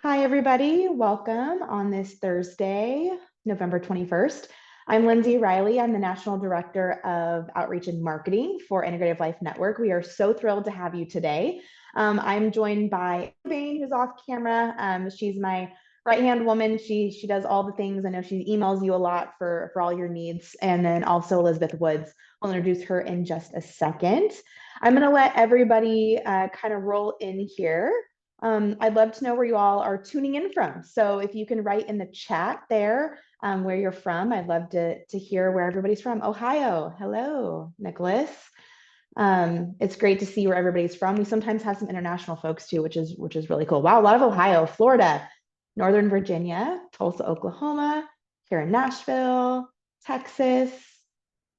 Hi, everybody. Welcome on this Thursday, November 21st. I'm Lindsay Riley. I'm the National Director of Outreach and Marketing for Integrative Life Network. We are so thrilled to have you today. I'm joined by Bain, who's off camera. She's my right-hand woman. She does all the things. I know she emails you a lot for all your needs. And then also Elizabeth Woods. I'll introduce her in just a second. I'm going to let everybody kind of roll in here. I'd love to know where you all are tuning in from. So if you can write in the chat there where you're from, I'd love to hear where everybody's from. Ohio, hello, Nicholas. It's great to see where everybody's from. We sometimes have some international folks too, which is really cool. Wow, a lot of Ohio, Florida, Northern Virginia, Tulsa, Oklahoma, here in Nashville, Texas.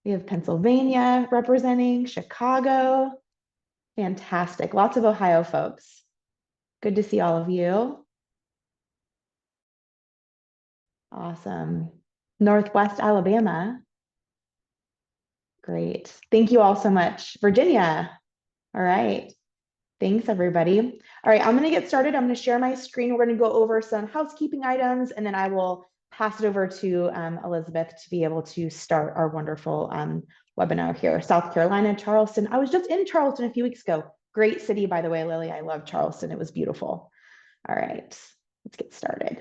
We have Pennsylvania representing, Chicago. Fantastic. Lots of Ohio folks. Good to see all of you. Awesome. Northwest Alabama. Great. Thank you all so much. Virginia. All right. Thanks, everybody. All right, I'm going to get started. I'm going to share my screen. We're going to go over some housekeeping items, and then I will pass it over to Elizabeth to be able to start our wonderful webinar here. South Carolina, Charleston. I was just in Charleston a few weeks ago. Great city, by the way, Lily. I love Charleston. It was beautiful. All right, let's get started.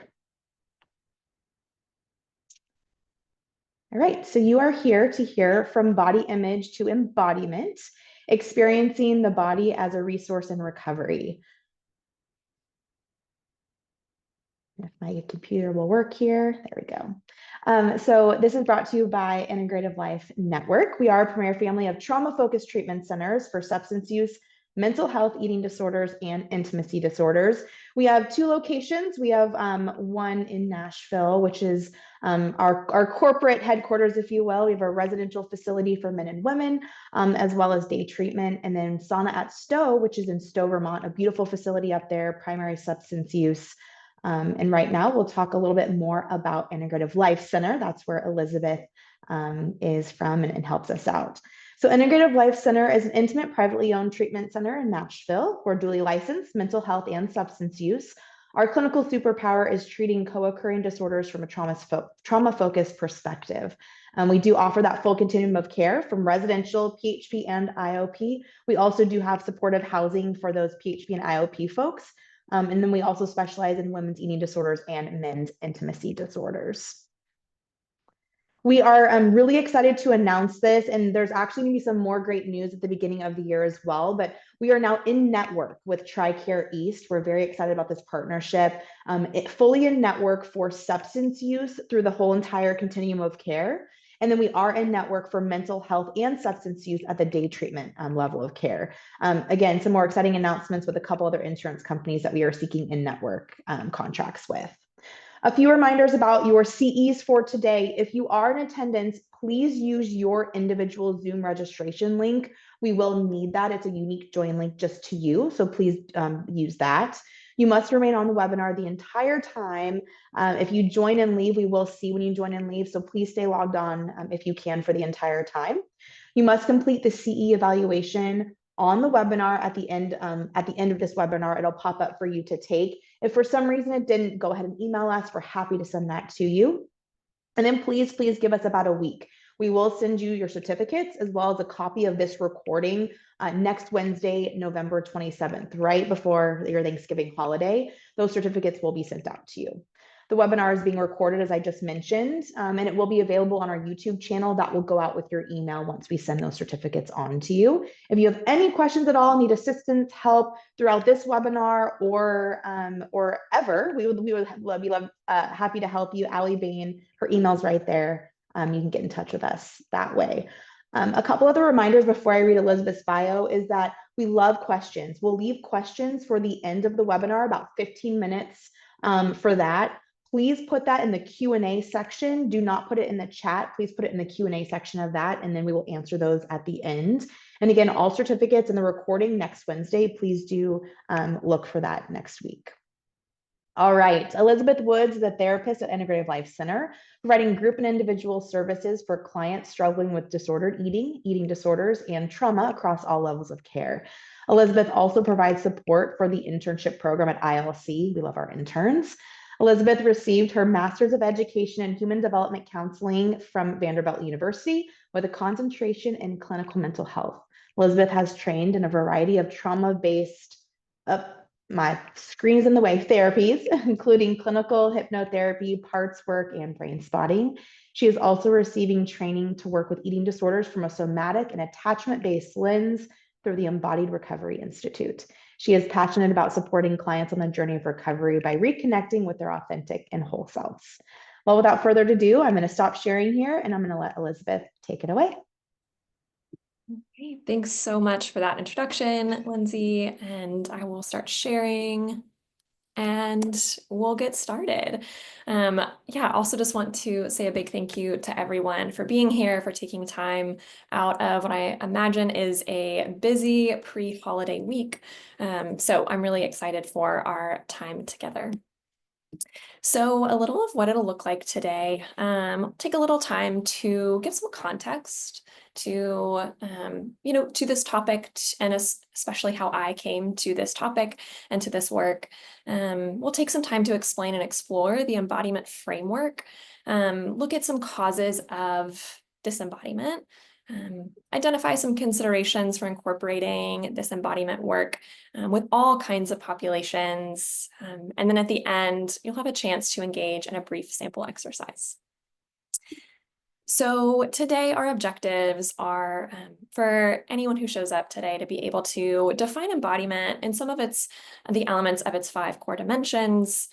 All right, so you are here to hear from body image to embodiment, experiencing the body as a resource in recovery. If my computer will work here, there we go. So this is brought to you by Integrative Life Network. We are a premier family of trauma-focused treatment centers for substance use, mental health, eating disorders, and intimacy disorders. We have two locations. We have one in Nashville, which is our corporate headquarters, if you will. We have a residential facility for men and women, as well as day treatment. And then Sauna at Stowe, which is in Stowe, Vermont, a beautiful facility up there, primary substance use. And right now we'll talk a little bit more about Integrative Life Center. That's where Elizabeth is from and helps us out. So Integrative Life Center is an intimate, privately owned treatment center in Nashville. We're dually licensed, mental health and substance use. Our clinical superpower is treating co-occurring disorders from a trauma-focused perspective. We do offer that full continuum of care from residential, PHP, and IOP. We also do have supportive housing for those PHP and IOP folks. And then we also specialize in women's eating disorders and men's intimacy disorders. We are really excited to announce this, and there's actually going to be some more great news at the beginning of the year as well, but we are now in network with TRICARE East. We're very excited about this partnership. Fully in network for substance use through the whole entire continuum of care. And then we are in network for mental health and substance use at the day treatment level of care. Again, some more exciting announcements with a couple other insurance companies that we are seeking in network contracts with. A few reminders about your CEs for today. If you are in attendance, please use your individual Zoom registration link. We will need that. It's a unique join link just to you, so please use that. You must remain on the webinar the entire time. If you join and leave, we will see when you join and leave, so please stay logged on if you can for the entire time. You must complete the CE evaluation on the webinar at the end of this webinar. It'll pop up for you to take. If for some reason it didn't, go ahead and email us. We're happy to send that to you. And then please give us about a week. We will send you your certificates as well as a copy of this recording next Wednesday, November 27th, right before your Thanksgiving holiday. Those certificates will be sent out to you. The webinar is being recorded, as I just mentioned, and it will be available on our YouTube channel. That will go out with your email once we send those certificates on to you. If you have any questions at all, need assistance, help throughout this webinar or ever, we would be happy to help you. Allie Bain, her email's right there. You can get in touch with us that way. A couple other reminders before I read Elizabeth's bio is that we love questions. We'll leave questions for the end of the webinar, about 15 minutes for that. Please put that in the Q&A section. Do not put it in the chat. Please put it in the Q&A section of that, and then we will answer those at the end. And again, all certificates and the recording next Wednesday, please do look for that next week. All right, Elizabeth Woods is a therapist at Integrative Life Center, providing group and individual services for clients struggling with disordered eating, eating disorders, and trauma across all levels of care. Elizabeth also provides support for the internship program at ILC. We love our interns. Elizabeth received her Master's of Education in Human Development Counseling from Vanderbilt University with a concentration in clinical mental health. Elizabeth has trained in a variety of trauma-based, my screen's in the way, therapies, including clinical hypnotherapy, parts work, and brain spotting. She is also receiving training to work with eating disorders from a somatic and attachment-based lens through the Embodied Recovery Institute. She is passionate about supporting clients on the journey of recovery by reconnecting with their authentic and whole selves. Well, without further ado, I'm going to stop sharing here and I'm going to let Elizabeth take it away. Great. Thanks so much for that introduction, Lindsay, and I will start sharing and we'll get started. Yeah, also just want to say a big thank you to everyone for being here, for taking time out of what I imagine is a busy pre-holiday week. So I'm really excited for our time together. So a little of what it'll look like today, take a little time to give some context to, to this topic and especially how I came to this topic and to this work. We'll take some time to explain and explore the embodiment framework, look at some causes of disembodiment, identify some considerations for incorporating this embodiment work with all kinds of populations. And then at the end, you'll have a chance to engage in a brief sample exercise. So today our objectives are for anyone who shows up today to be able to define embodiment and some of the elements of its 5 core dimensions,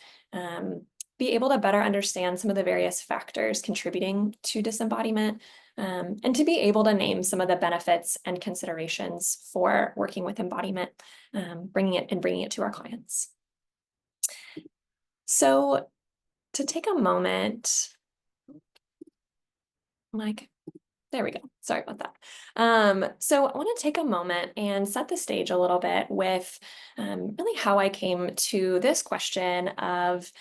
be able to better understand some of the various factors contributing to disembodiment, and to be able to name some of the benefits and considerations for working with embodiment, bringing it to our clients. So to take a moment, there we go. Sorry about that. So I want to take a moment and set the stage a little bit with really how I came to this question of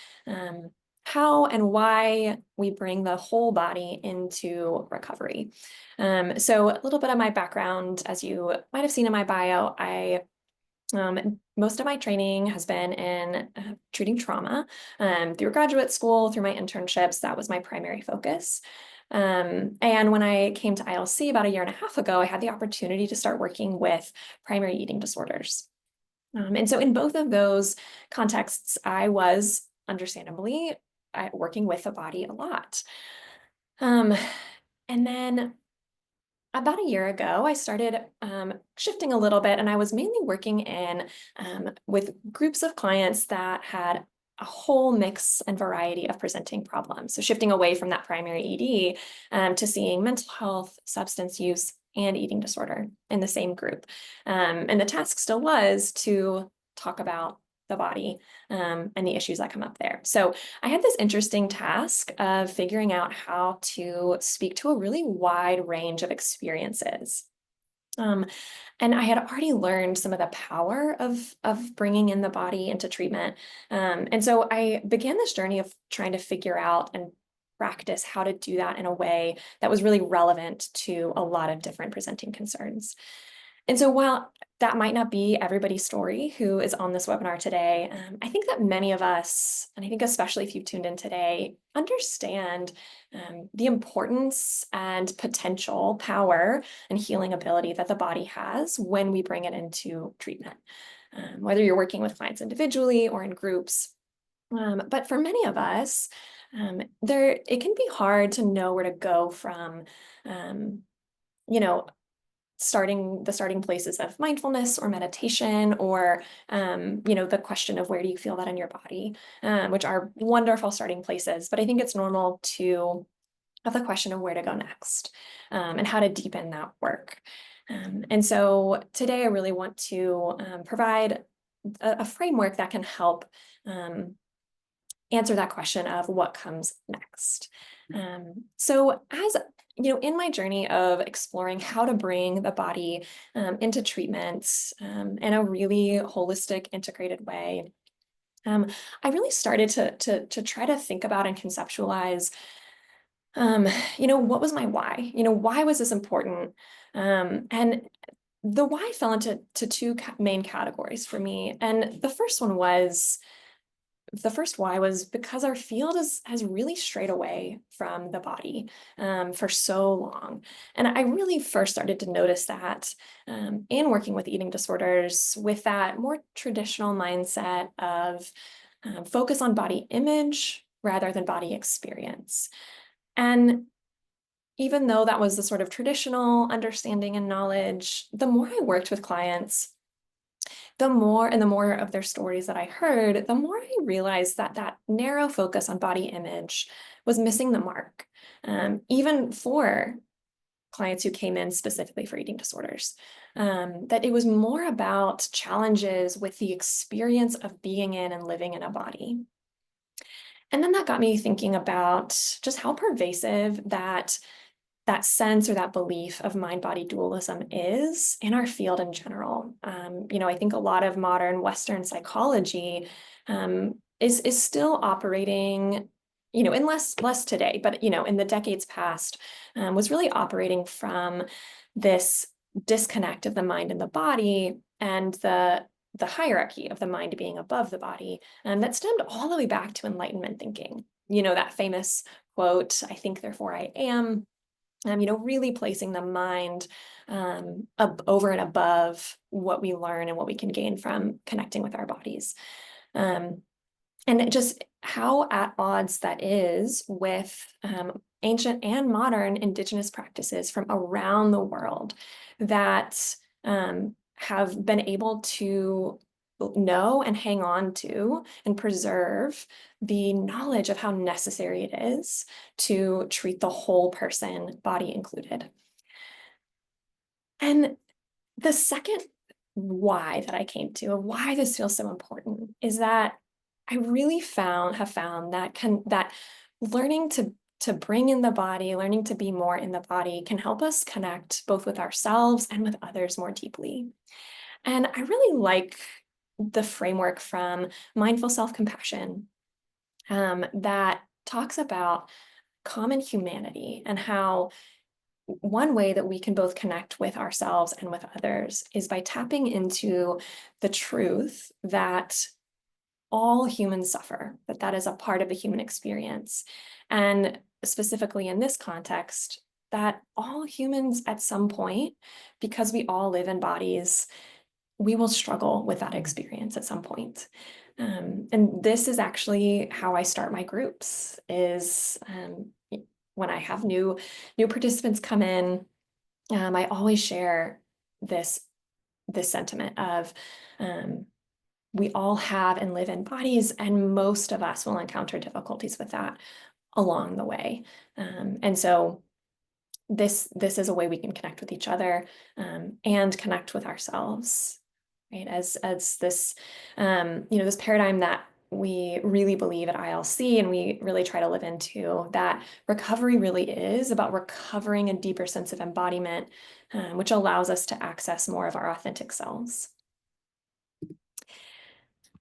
how and why we bring the whole body into recovery. So a little bit of my background, as you might have seen in my bio, most of my training has been in treating trauma. Through graduate school, through my internships, that was my primary focus. And when I came to ILC about 1.5 years ago, I had the opportunity to start working with primary eating disorders. And so in both of those contexts, I was understandably working with the body a lot. And then about 1 year ago, I started shifting a little bit, and I was mainly working with groups of clients that had a whole mix and variety of presenting problems. So shifting away from that primary ED to seeing mental health, substance use, and eating disorder in the same group. And the task still was to talk about the body and the issues that come up there. So I had this interesting task of figuring out how to speak to a really wide range of experiences. And I had already learned some of the power of bringing in the body into treatment. And so I began this journey of trying to figure out and practice how to do that in a way that was really relevant to a lot of different presenting concerns. And so while that might not be everybody's story who is on this webinar today, I think that many of us, and I think especially if you've tuned in today, understand the importance and potential power and healing ability that the body has when we bring it into treatment, whether you're working with clients individually or in groups. But for many of us, it can be hard to know where to go from, starting places of mindfulness or meditation, or the question of where do you feel that in your body, which are wonderful starting places. But I think it's normal to have the question of where to go next, and how to deepen that work. And so today I really want to provide a framework that can help answer that question of what comes next. So as in my journey of exploring how to bring the body into treatment in a really holistic, integrated way, I really started to try to think about and conceptualize, what was my why? Why was this important? And the why fell into two main categories for me. And the first why was because our field has really strayed away from the body for so long. And I really first started to notice that in working with eating disorders with that more traditional mindset of focus on body image rather than body experience. And even though that was the sort of traditional understanding and knowledge, the more I worked with clients, the more of their stories that I heard, the more I realized that that narrow focus on body image was missing the mark, even for clients who came in specifically for eating disorders. That it was more about challenges with the experience of being in and living in a body. And then that got me thinking about just how pervasive that sense or that belief of mind-body dualism is in our field in general. I think a lot of modern Western psychology is still operating, in less today, but in the decades past, was really operating from this disconnect of the mind and the body and the hierarchy of the mind being above the body, that stemmed all the way back to Enlightenment thinking. That famous quote, "I think, therefore I am." Really placing the mind over and above what we learn and what we can gain from connecting with our bodies. And just how at odds that is with ancient and modern Indigenous practices from around the world that have been able to know and hang on to and preserve the knowledge of how necessary it is to treat the whole person, body included. And the second why that I came to, or why this feels so important, is that I really have found that learning to bring in the body, learning to be more in the body can help us connect both with ourselves and with others more deeply. And I really like the framework from mindful self-compassion that talks about common humanity and how one way that we can both connect with ourselves and with others is by tapping into the truth that all humans suffer, that is a part of the human experience. And specifically in this context, that all humans at some point, because we all live in bodies, we will struggle with that experience at some point. And this is actually how I start my groups, is when I have new participants come in, I always share this sentiment of we all have and live in bodies, and most of us will encounter difficulties with that along the way. And so this is a way we can connect with each other and connect with ourselves, right? As this this paradigm that we really believe at ILC and we really try to live into, that recovery really is about recovering a deeper sense of embodiment, which allows us to access more of our authentic selves.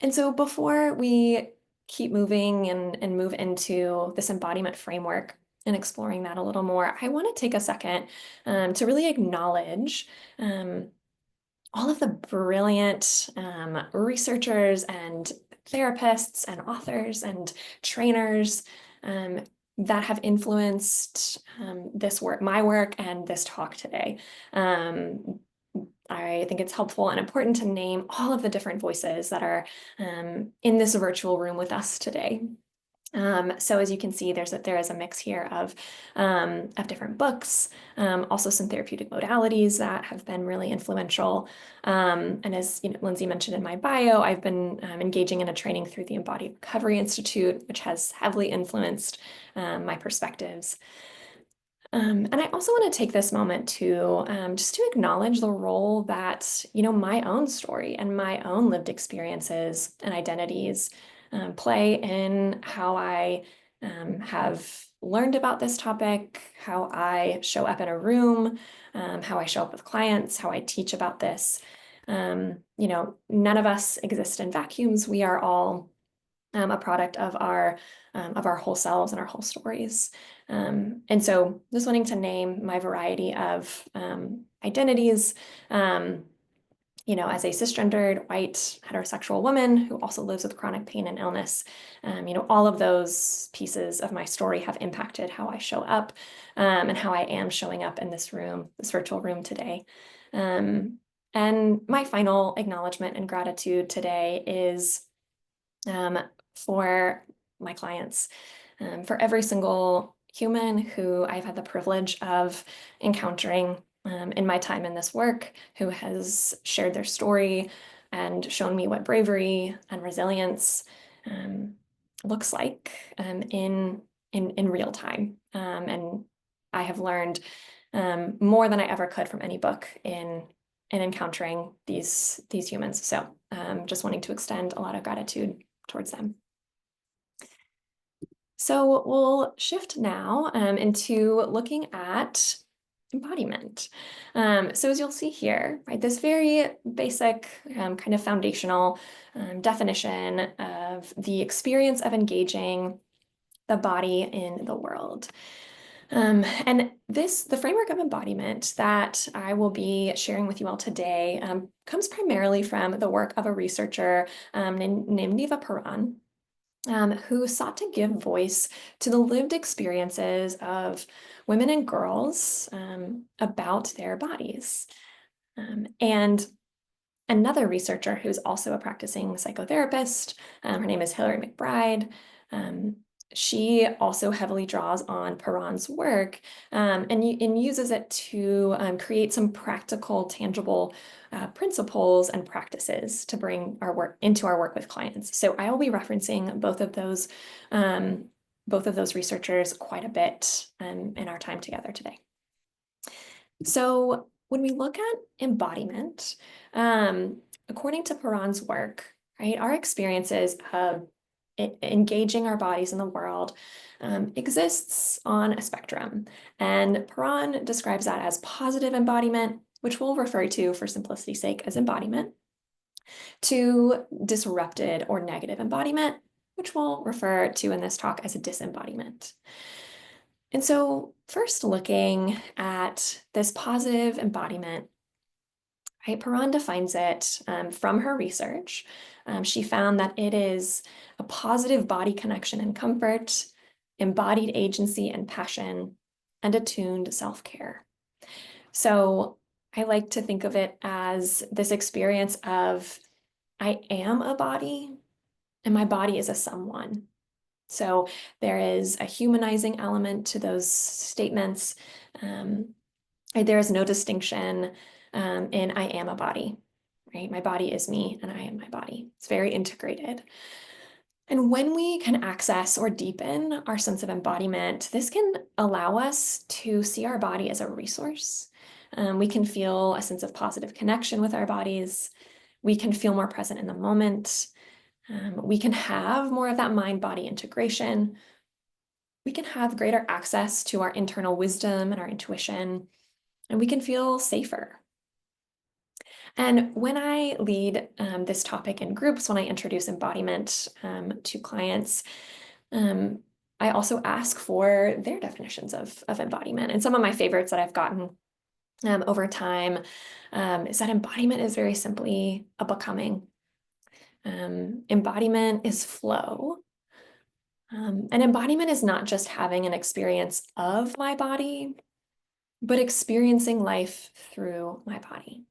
And so before we keep moving and move into this embodiment framework and exploring that a little more, I want to take a second to really acknowledge all of the brilliant researchers and therapists and authors and trainers that have influenced this work, my work, and this talk today. I think it's helpful and important to name all of the different voices that are in this virtual room with us today. So as you can see, there is a mix here of different books, also some therapeutic modalities that have been really influential. And as Lindsay mentioned in my bio, I've been engaging in a training through the Embodied Recovery Institute, which has heavily influenced my perspectives. And I also want to take this moment to just to acknowledge the role that my own story and my own lived experiences and identities play in how I have learned about this topic, how I show up in a room, how I show up with clients, how I teach about this. None of us exist in vacuums. We are all a product of our whole selves and our whole stories. And so just wanting to name my variety of identities, as a cisgendered, white, heterosexual woman who also lives with chronic pain and illness, all of those pieces of my story have impacted how I show up, and how I am showing up in this room, this virtual room today. And my final acknowledgement and gratitude today is for my clients, for every single human who I've had the privilege of encountering in my time in this work, who has shared their story and shown me what bravery and resilience looks like in real time. And I have learned more than I ever could from any book in encountering these humans. So just wanting to extend a lot of gratitude towards them. So we'll shift now into looking at embodiment. So as you'll see here, right, this very basic kind of foundational definition of the experience of engaging the body in the world. And the framework of embodiment that I will be sharing with you all today comes primarily from the work of a researcher named Neva Paran, who sought to give voice to the lived experiences of women and girls about their bodies. And another researcher who's also a practicing psychotherapist, her name is Hilary McBride. She also heavily draws on Paran's work and uses it to create some practical, tangible principles and practices to bring our work into our work with clients. So I will be referencing both of those researchers quite a bit in our time together today. So when we look at embodiment, according to Paran's work, right, our experiences of engaging our bodies in the world exists on a spectrum. And Paran describes that as positive embodiment, which we'll refer to for simplicity's sake as embodiment, to disrupted or negative embodiment, which we'll refer to in this talk as a disembodiment. And so first looking at this positive embodiment, right, Paran defines it from her research. She found that it is a positive body connection and comfort, embodied agency and passion, and attuned self-care. So I like to think of it as this experience of I am a body and my body is a someone. So there is a humanizing element to those statements. There is no distinction in I am a body, right? My body is me and I am my body. It's very integrated. And when we can access or deepen our sense of embodiment, this can allow us to see our body as a resource. We can feel a sense of positive connection with our bodies. We can feel more present in the moment. We can have more of that mind-body integration. We can have greater access to our internal wisdom and our intuition, and we can feel safer. And when I lead this topic in groups, when I introduce embodiment to clients, I also ask for their definitions of embodiment. And some of my favorites that I've gotten over time is that embodiment is very simply a becoming. Embodiment is flow. And embodiment is not just having an experience of my body, but experiencing life through my body.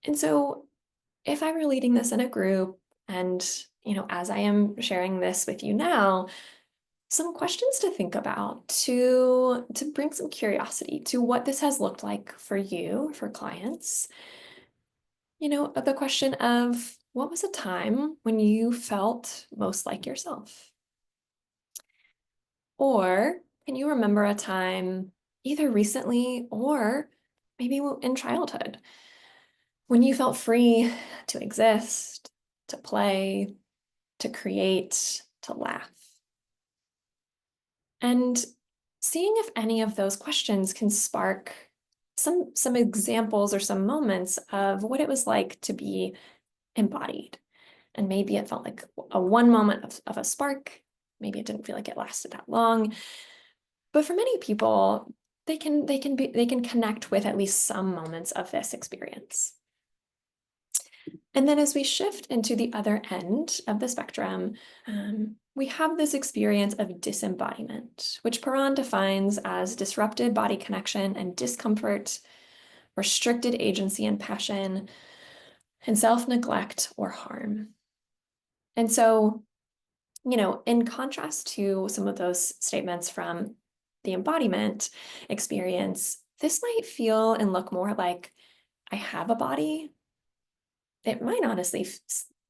And so if I were leading this in a group and, as I am sharing this with you now, some questions to think about to bring some curiosity to what this has looked like for you, for clients. The question of what was a time when you felt most like yourself? Or can you remember a time either recently or maybe in childhood when you felt free to exist, to play, to create, to laugh? And seeing if any of those questions can spark some examples or some moments of what it was like to be embodied. And maybe it felt like a one moment of a spark. Maybe it didn't feel like it lasted that long. But for many people, they can connect with at least some moments of this experience. And then as we shift into the other end of the spectrum, we have this experience of disembodiment, which Perron defines as disrupted body connection and discomfort, restricted agency and passion, and self-neglect or harm. And so, in contrast to some of those statements from the embodiment experience, this might feel and look more like I have a body. It might honestly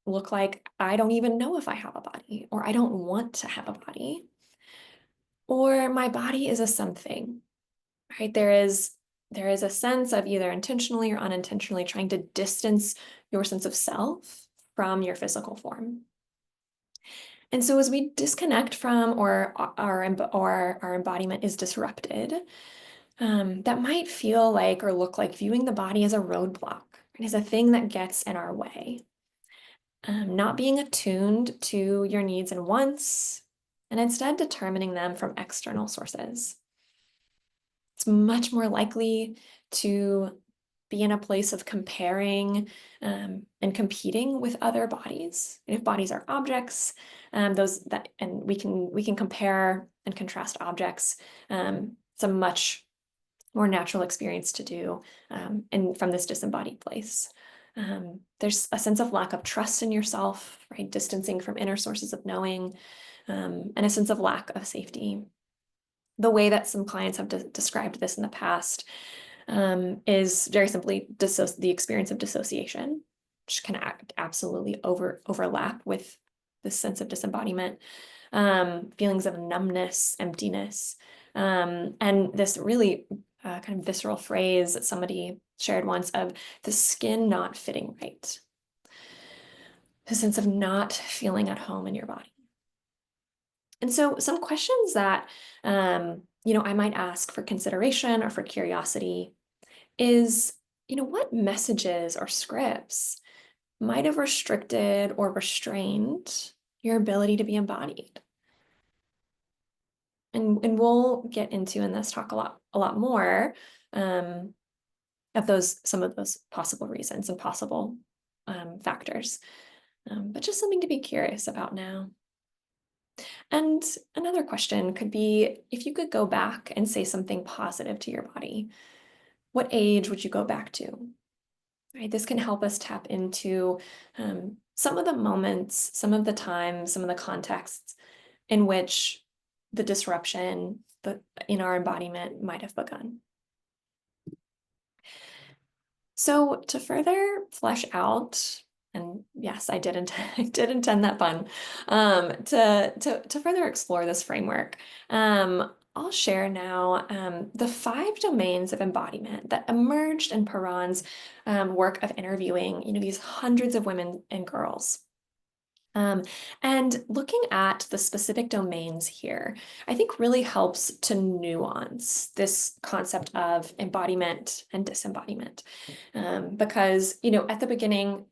look like I don't even know if I have a body, or I don't want to have a body, or my body is a something, right? There is a sense of either intentionally or unintentionally trying to distance your sense of self from your physical form. And so as we disconnect from, or our embodiment is disrupted, that might feel like or look like viewing the body as a roadblock, as a thing that gets in our way. Not being attuned to your needs and wants, and instead determining them from external sources. It's much more likely to be in a place of comparing and competing with other bodies. And if bodies are objects, and we can compare and contrast objects. It's a much more natural experience to do, and from this disembodied place. There's a sense of lack of trust in yourself, right? Distancing from inner sources of knowing, and a sense of lack of safety. The way that some clients have described this in the past is very simply the experience of dissociation, which can absolutely overlap with this sense of disembodiment, feelings of numbness, emptiness, and this really kind of visceral phrase that somebody shared once of the skin not fitting right. The sense of not feeling at home in your body. And so some questions that, I might ask for consideration or for curiosity is, what messages or scripts might have restricted or restrained your ability to be embodied? And we'll get into in this talk a lot more of some of those possible reasons and possible factors, but just something to be curious about now. And another question could be, if you could go back and say something positive to your body, what age would you go back to? Right? This can help us tap into some of the moments, some of the times, some of the contexts in which the disruption in our embodiment might have begun. So to further flesh out, and yes, I did intend that pun, to further explore this framework, I'll share now the 5 domains of embodiment that emerged in Perron's work of interviewing, these hundreds of women and girls. And looking at the specific domains here, I think really helps to nuance this concept of embodiment and disembodiment. Because, at the beginning,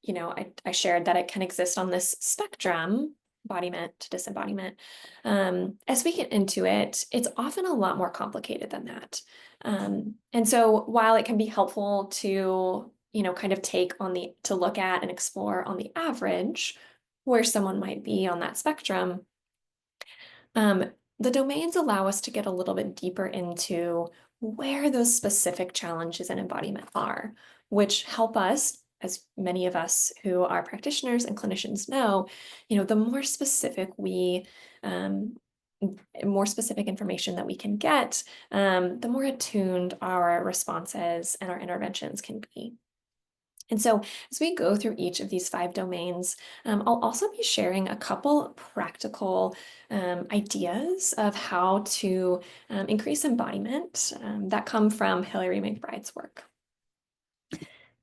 I shared that it can exist on this spectrum, embodiment to disembodiment. As we get into it, it's often a lot more complicated than that. And so while it can be helpful to, kind of to look at and explore on the average where someone might be on that spectrum, the domains allow us to get a little bit deeper into where those specific challenges in embodiment are, which help us, as many of us who are practitioners and clinicians know, the more specific more specific information that we can get, the more attuned our responses and our interventions can be. And so as we go through each of these 5 domains, I'll also be sharing a couple practical ideas of how to increase embodiment that come from Hilary McBride's work.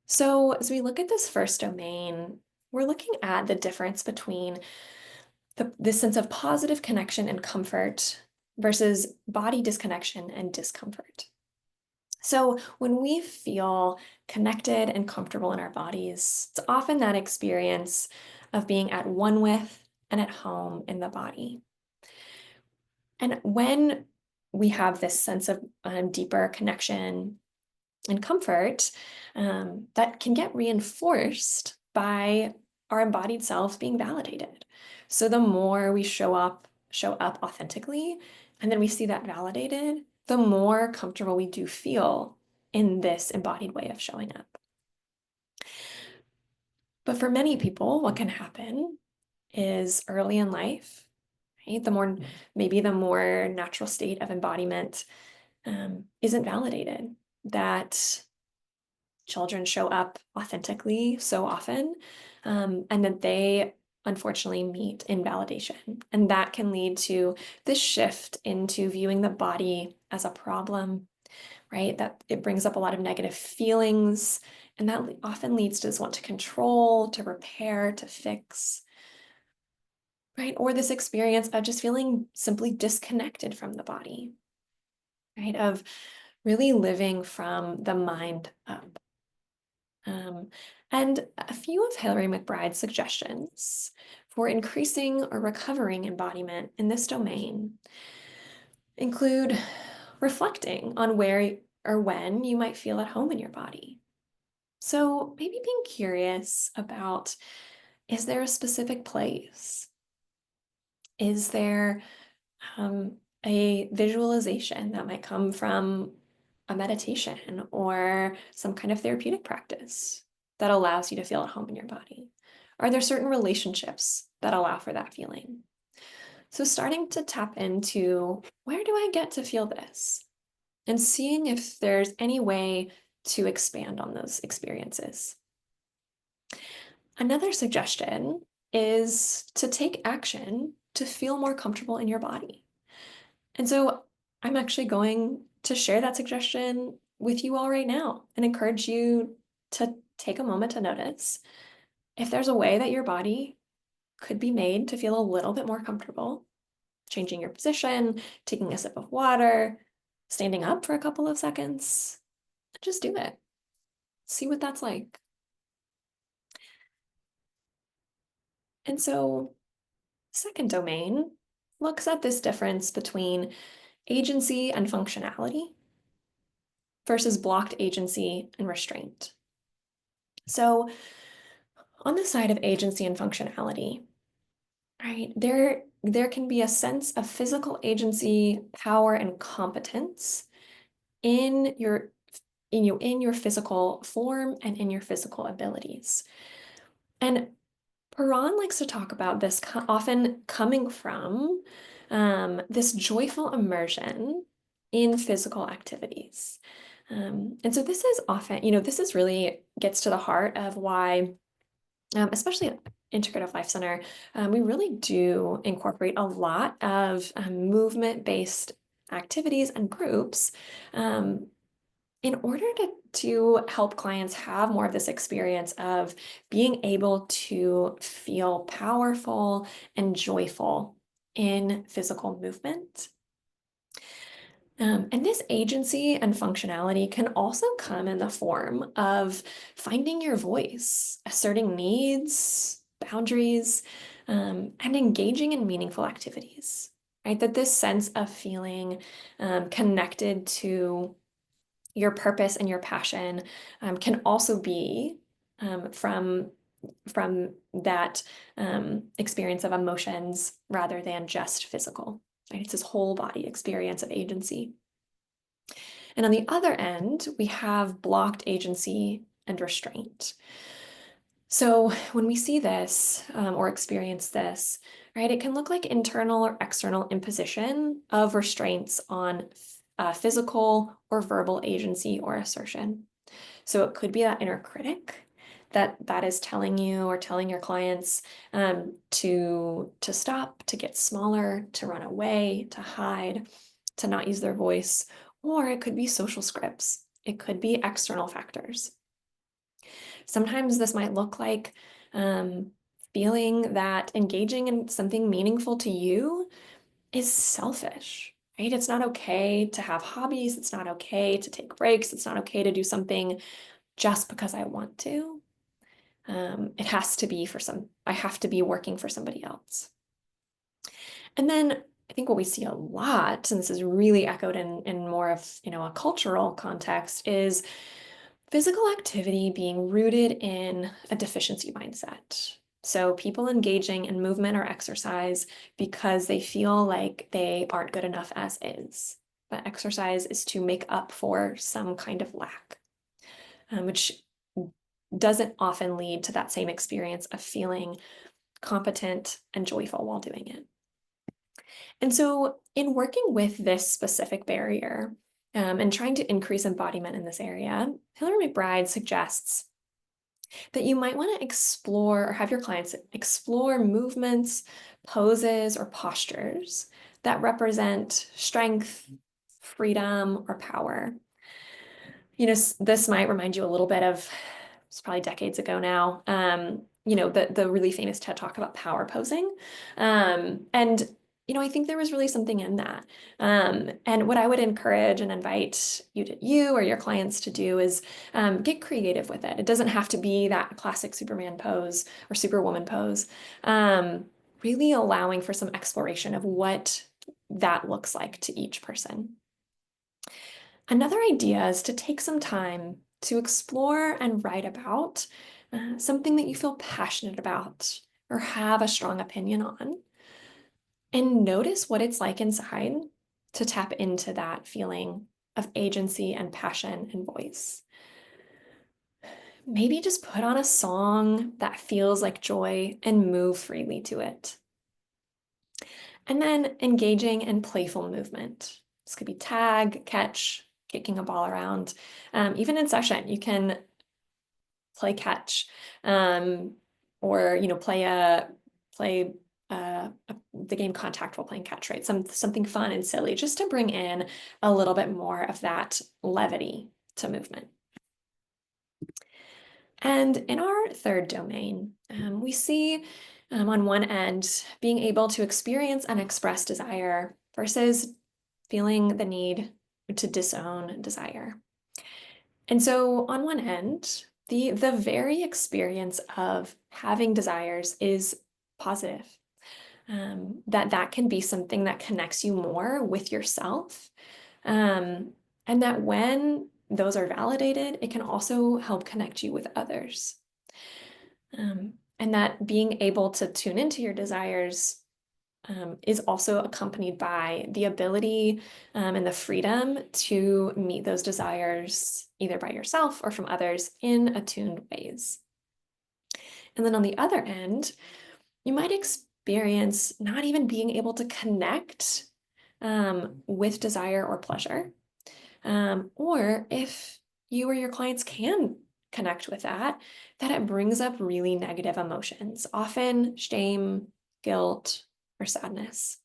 So as we look at this first domain, we're looking at the difference between this sense of positive connection and comfort versus body disconnection and discomfort. So when we feel connected and comfortable in our bodies, it's often that experience of being at one with and at home in the body. And when we have this sense of deeper connection and comfort, that can get reinforced by our embodied selves being validated. So the more we show up authentically, and then we see that validated, the more comfortable we do feel in this embodied way of showing up. But for many people, what can happen is early in life, right? Maybe the more natural state of embodiment isn't validated, that children show up authentically so often, and that they unfortunately meet invalidation. And that can lead to this shift into viewing the body as a problem, right? That it brings up a lot of negative feelings, and that often leads to this want to control, to repair, to fix, right? Or this experience of just feeling simply disconnected from the body, right? Of really living from the mind up. And a few of Hilary McBride's suggestions for increasing or recovering embodiment in this domain include reflecting on where or when you might feel at home in your body. So maybe being curious about, is there a specific place? Is there a visualization that might come from a meditation or some kind of therapeutic practice that allows you to feel at home in your body? Are there certain relationships that allow for that feeling? So starting to tap into, where do I get to feel this? And seeing if there's any way to expand on those experiences. Another suggestion is to take action to feel more comfortable in your body. And so I'm actually going to share that suggestion with you all right now and encourage you to take a moment to notice if there's a way that your body could be made to feel a little bit more comfortable, changing your position, taking a sip of water, standing up for a couple of seconds. Just do it. See what that's like. And so, second domain looks at this difference between agency and functionality versus blocked agency and restraint. So on the side of agency and functionality, right, there can be a sense of physical agency, power, and competence in your physical form and in your physical abilities. And Paran likes to talk about this often coming from this joyful immersion in physical activities. And so this is often, this is really gets to the heart of why, especially at Integrative Life Center, we really do incorporate a lot of movement-based activities and groups in order to help clients have more of this experience of being able to feel powerful and joyful in physical movement. And this agency and functionality can also come in the form of finding your voice, asserting needs, boundaries, and engaging in meaningful activities, right? That this sense of feeling connected to your purpose and your passion can also be from that experience of emotions rather than just physical. Right? It's this whole body experience of agency. And on the other end, we have blocked agency and restraint. So when we see this or experience this, right, it can look like internal or external imposition of restraints on physical or verbal agency or assertion. So it could be that inner critic that is telling you or telling your clients to stop, to get smaller, to run away, to hide, to not use their voice, or it could be social scripts. It could be external factors. Sometimes this might look like feeling that engaging in something meaningful to you is selfish, right? It's not okay to have hobbies. It's not okay to take breaks. It's not okay to do something just because I want to. It has to be I have to be working for somebody else. And then I think what we see a lot, and this is really echoed in more of, a cultural context, is physical activity being rooted in a deficiency mindset. So people engaging in movement or exercise because they feel like they aren't good enough as is. But exercise is to make up for some kind of lack, which doesn't often lead to that same experience of feeling competent and joyful while doing it. And so, in working with this specific barrier and trying to increase embodiment in this area, Hillary McBride suggests that you might want to explore or have your clients explore movements, poses, or postures that represent strength, freedom, or power. This might remind you a little bit of, it's probably decades ago now, the really famous TED Talk about power posing. And I think there was really something in that. And what I would encourage and invite you or your clients to do is get creative with it. It doesn't have to be that classic Superman pose or Superwoman pose. Really allowing for some exploration of what that looks like to each person. Another idea is to take some time to explore and write about something that you feel passionate about or have a strong opinion on, and notice what it's like inside to tap into that feeling of agency and passion and voice. Maybe just put on a song that feels like joy and move freely to it. And then engaging in playful movement. This could be tag, catch, kicking a ball around. Even in session, you can play catch, or play the game contact while playing catch, right? Something fun and silly, just to bring in a little bit more of that levity to movement. And in our third domain, we see on one end being able to experience and express desire versus feeling the need to disown desire. And so on one end, the very experience of having desires is positive. That can be something that connects you more with yourself. And that when those are validated, it can also help connect you with others. And that being able to tune into your desires is also accompanied by the ability and the freedom to meet those desires either by yourself or from others in attuned ways. And then on the other end, you might experience not even being able to connect with desire or pleasure. Or if you or your clients can connect with that it brings up really negative emotions, often shame, guilt, or sadness.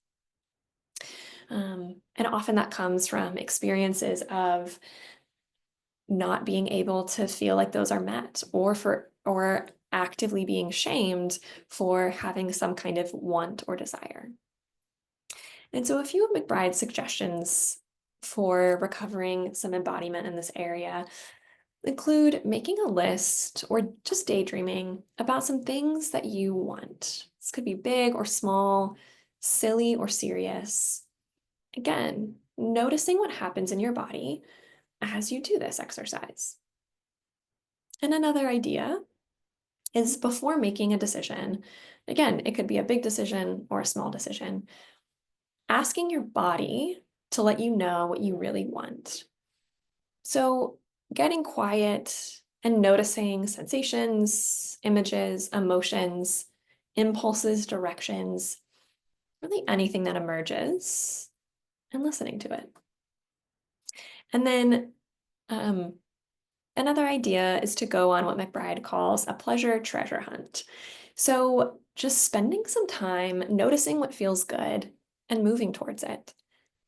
And often that comes from experiences of not being able to feel like those are met, or actively being shamed for having some kind of want or desire. And so a few of McBride's suggestions for recovering some embodiment in this area include making a list or just daydreaming about some things that you want. This could be big or small, silly or serious. Again, noticing what happens in your body as you do this exercise. And another idea is before making a decision, again, it could be a big decision or a small decision, asking your body to let you know what you really want. So getting quiet and noticing sensations, images, emotions, impulses, directions, really anything that emerges, and listening to it. And then another idea is to go on what McBride calls a pleasure treasure hunt. So just spending some time noticing what feels good and moving towards it.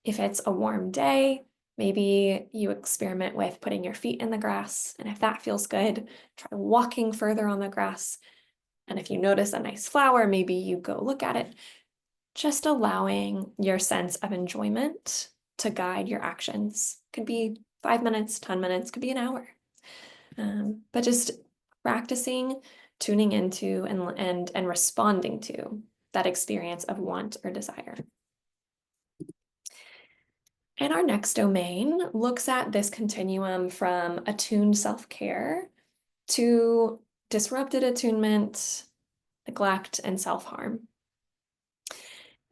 If it's a warm day, maybe you experiment with putting your feet in the grass, and if that feels good, try walking further on the grass. And if you notice a nice flower, maybe you go look at it. Just allowing your sense of enjoyment to guide your actions. Could be 5 minutes, 10 minutes, could be an hour. But just practicing tuning into and responding to that experience of want or desire. And our next domain looks at this continuum from attuned self-care to disrupted attunement, neglect, and self-harm.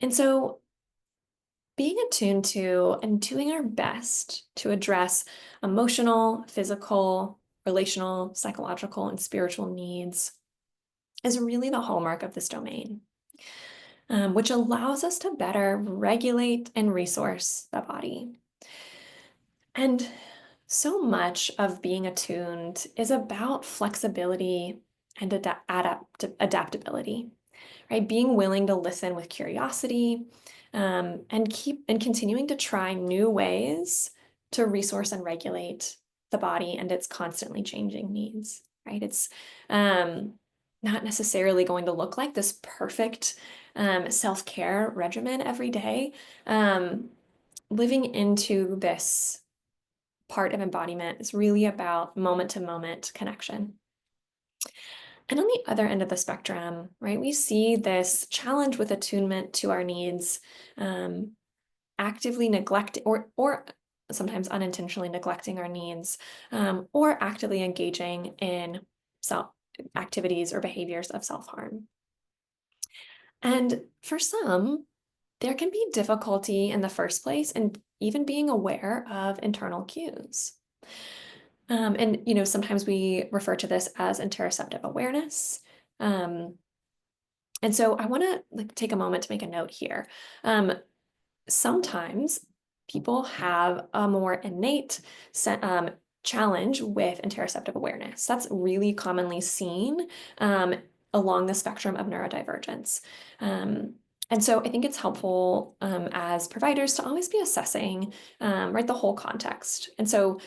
And so being attuned to and doing our best to address emotional, physical, relational, psychological, and spiritual needs is really the hallmark of this domain, which allows us to better regulate and resource the body. And so much of being attuned is about flexibility and adaptability, right? Being willing to listen with curiosity, and continuing to try new ways to resource and regulate the body and its constantly changing needs, right? It's not necessarily going to look like this perfect self-care regimen every day. Living into this part of embodiment is really about moment-to-moment connection. And on the other end of the spectrum, right, we see this challenge with attunement to our needs, actively neglecting or sometimes unintentionally neglecting our needs, or actively engaging in self activities or behaviors of self-harm. And for some, there can be difficulty in the first place in even being aware of internal cues. And sometimes we refer to this as interoceptive awareness. And so I want to take a moment to make a note here. Sometimes people have a more innate challenge with interoceptive awareness. That's really commonly seen along the spectrum of neurodivergence. And so I think it's helpful as providers to always be assessing right, the whole context. And so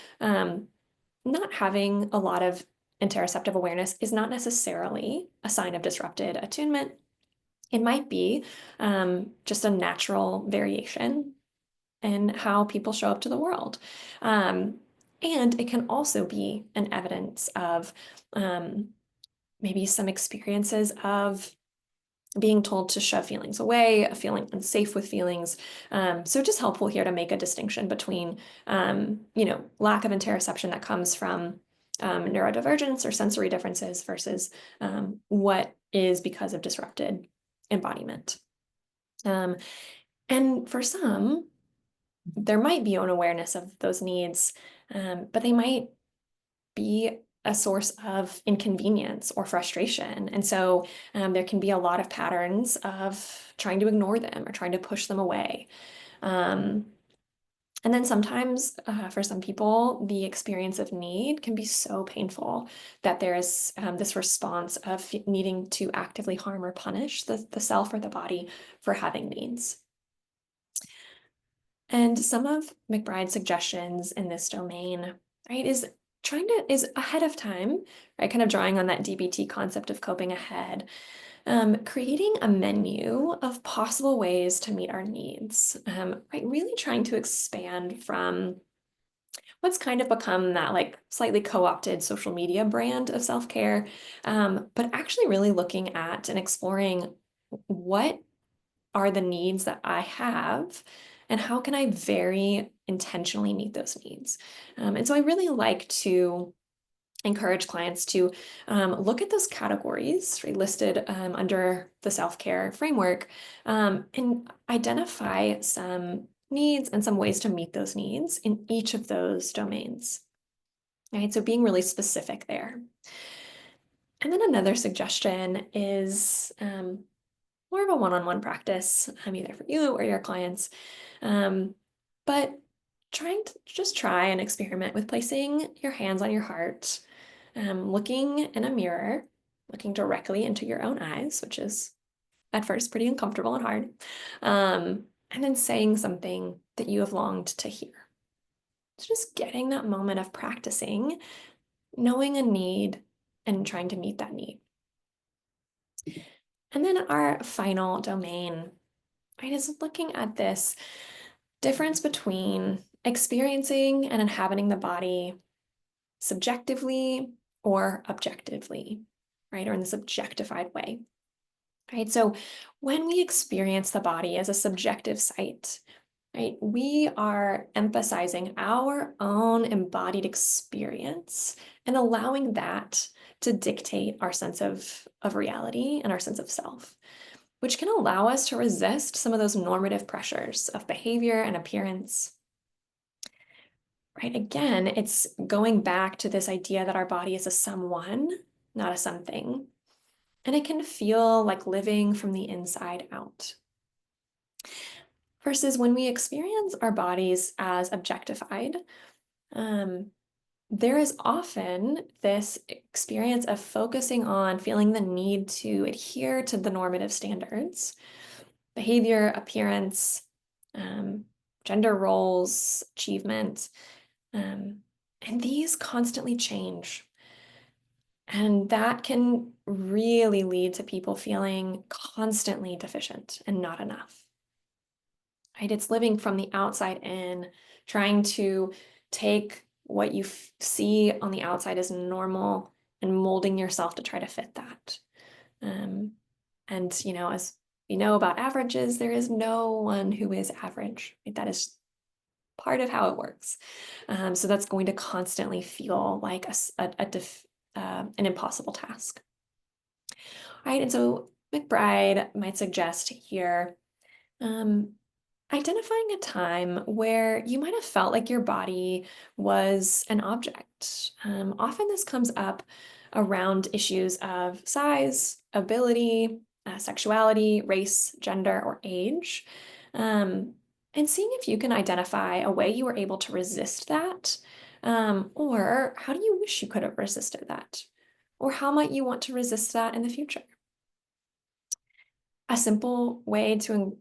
not having a lot of interoceptive awareness is not necessarily a sign of disrupted attunement. It might be just a natural variation in how people show up to the world. And it can also be an evidence of maybe some experiences of being told to shove feelings away, feeling unsafe with feelings. So just helpful here to make a distinction between, lack of interoception that comes from neurodivergence or sensory differences versus what is because of disrupted embodiment. And for some, there might be an awareness of those needs, but they might be a source of inconvenience or frustration. And so there can be a lot of patterns of trying to ignore them or trying to push them away. And then sometimes for some people, the experience of need can be so painful that there is this response of needing to actively harm or punish the self or the body for having needs. And some of McBride's suggestions in this domain, right, is ahead of time, right, kind of drawing on that DBT concept of coping ahead, creating a menu of possible ways to meet our needs, right, really trying to expand from what's kind of become that slightly co-opted social media brand of self-care, but actually really looking at and exploring what are the needs that I have and how can I very intentionally meet those needs. And so I really like to encourage clients to look at those categories listed under the self-care framework, and identify some needs and some ways to meet those needs in each of those domains. Right, so being really specific there. And then another suggestion is more of a one-on-one practice, either for you or your clients. But try and experiment with placing your hands on your heart, looking in a mirror, looking directly into your own eyes, which is at first pretty uncomfortable and hard, and then saying something that you have longed to hear. So just getting that moment of practicing, knowing a need and trying to meet that need. And then our final domain, right, is looking at this difference between experiencing and inhabiting the body subjectively or objectively, right? Or in this objectified way, right? So when we experience the body as a subjective site, right, we are emphasizing our own embodied experience and allowing that to dictate our sense of reality and our sense of self, which can allow us to resist some of those normative pressures of behavior and appearance. Right? Again, it's going back to this idea that our body is a someone, not a something. And it can feel like living from the inside out. Versus when we experience our bodies as objectified, there is often this experience of focusing on feeling the need to adhere to the normative standards, behavior, appearance, gender roles, achievement. And these constantly change. And that can really lead to people feeling constantly deficient and not enough. Right? It's living from the outside in, trying to take what you see on the outside as normal and molding yourself to try to fit that. And, you know, as we know about averages, there is no one who is average. Right? That is part of how it works. So that's going to constantly feel like an impossible task. Right? And so McBride might suggest here identifying a time where you might have felt like your body was an object. Often this comes up around issues of size, ability, sexuality, race, gender, or age. And seeing if you can identify a way you were able to resist that, or how do you wish you could have resisted that? Or how might you want to resist that in the future? A simple way to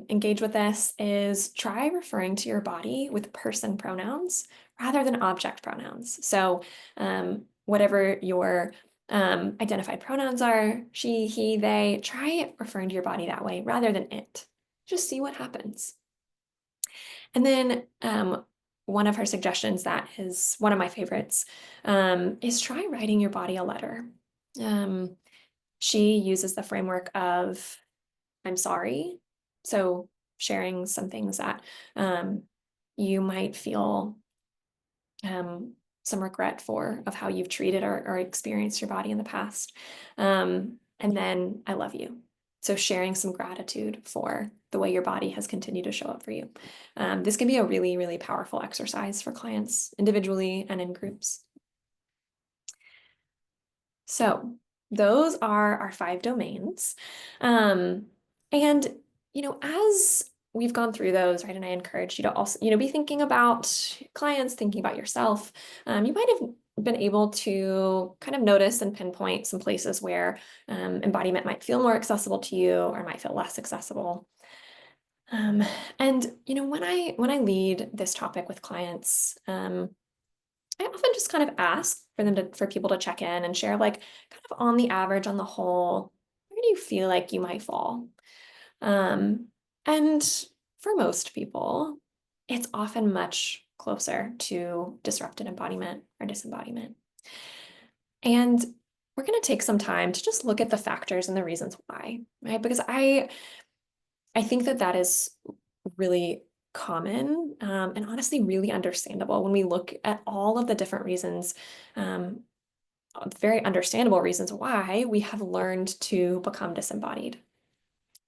engage with this is try referring to your body with person pronouns rather than object pronouns. So whatever your identified pronouns are, she, he, they, try referring to your body that way rather than it. Just see what happens. And then one of her suggestions that is one of my favorites is try writing your body a letter. She uses the framework of I'm sorry. So sharing some things that you might feel some regret for of how you've treated or experienced your body in the past. And then I love you. So sharing some gratitude for the way your body has continued to show up for you. This can be a really, really powerful exercise for clients individually and in groups. So those are our 5 domains. And, you know, as we've gone through those, right, and I encourage you to also, you know, be thinking about clients, thinking about yourself. You might have been able to kind of notice and pinpoint some places where embodiment might feel more accessible to you or might feel less accessible. And, you know, when I lead this topic with clients, I often just kind of ask for people to check in and share, like, kind of on the average, on the whole, where do you feel like you might fall? And for most people, it's often much closer to disrupted embodiment or disembodiment. And we're going to take some time to just look at the factors and the reasons why, right? Because I think that is really common and honestly really understandable when we look at all of the different reasons, very understandable reasons why we have learned to become disembodied.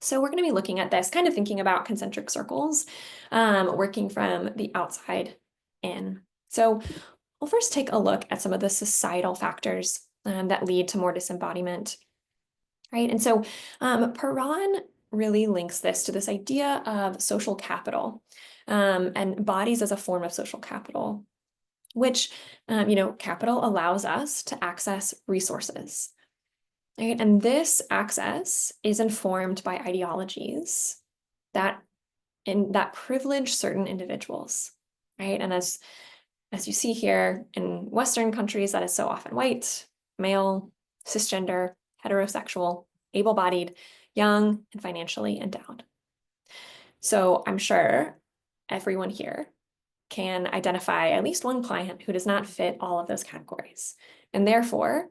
So we're going to be looking at this, kind of thinking about concentric circles, working from the outside in. So we'll first take a look at some of the societal factors that lead to more disembodiment, right? And so Perron really links this to this idea of social capital and bodies as a form of social capital, which, you know, capital allows us to access resources, right? And this access is informed by ideologies that privilege certain individuals, right? And as you see here in Western countries, that is so often white, male, cisgender, heterosexual, able-bodied, young, and financially endowed. So I'm sure everyone here can identify at least one client who does not fit all of those categories. And therefore,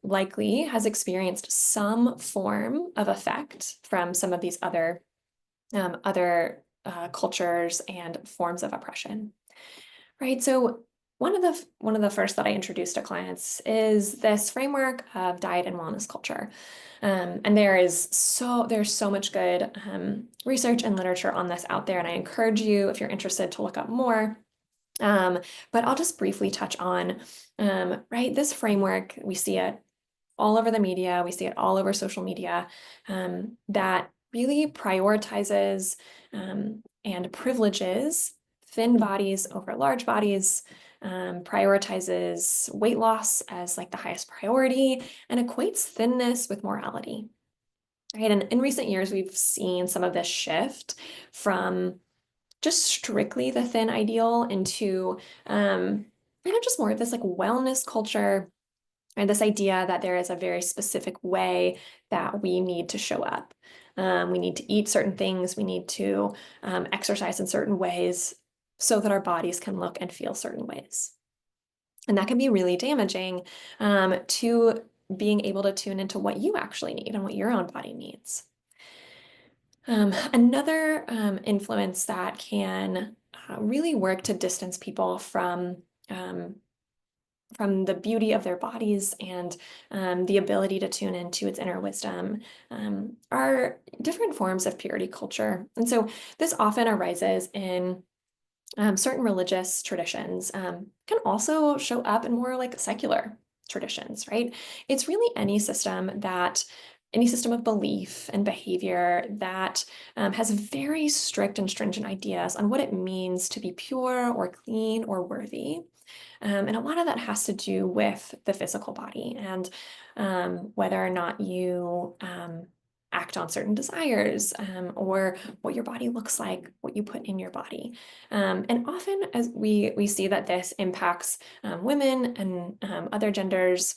likely has experienced some form of effect from some of these other cultures and forms of oppression, right? So one of the first that I introduced to clients is this framework of diet and wellness culture. And there's so much good research and literature on this out there, and I encourage you, if you're interested, to look up more. But I'll just briefly touch on, right, this framework. We see it all over the media, we see it all over social media, that really prioritizes and privileges thin bodies over large bodies, prioritizes weight loss as like the highest priority, and equates thinness with morality. Right. And in recent years, we've seen some of this shift from just strictly the thin ideal into just more of this like wellness culture, and this idea that there is a very specific way that we need to show up. We need to eat certain things, we need to exercise in certain ways so that our bodies can look and feel certain ways. And that can be really damaging to being able to tune into what you actually need and what your own body needs. Another influence that can really work to distance people from the beauty of their bodies and the ability to tune into its inner wisdom are different forms of purity culture. And so this often arises in certain religious traditions, can also show up in more like secular traditions, right? It's really any system of belief and behavior that has very strict and stringent ideas on what it means to be pure or clean or worthy. And a lot of that has to do with the physical body and whether or not you act on certain desires or what your body looks like, what you put in your body. And often as we see that this impacts women and other genders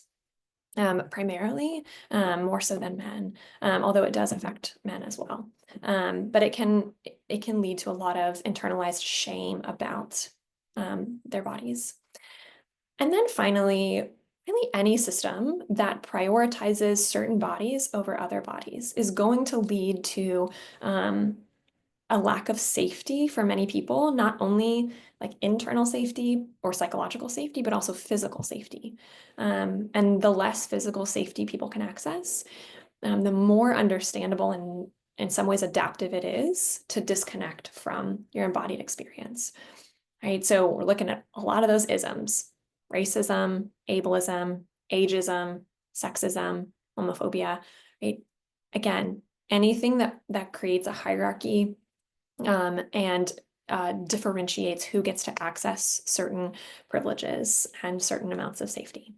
primarily, more so than men, although it does affect men as well. But it can lead to a lot of internalized shame about their bodies. And then finally, really any system that prioritizes certain bodies over other bodies is going to lead to a lack of safety for many people, not only like internal safety or psychological safety, but also physical safety. And the less physical safety people can access, the more understandable and in some ways adaptive it is to disconnect from your embodied experience. Right? So we're looking at a lot of those isms: racism, ableism, ageism, sexism, homophobia, right? Again, anything that creates a hierarchy and differentiates who gets to access certain privileges and certain amounts of safety.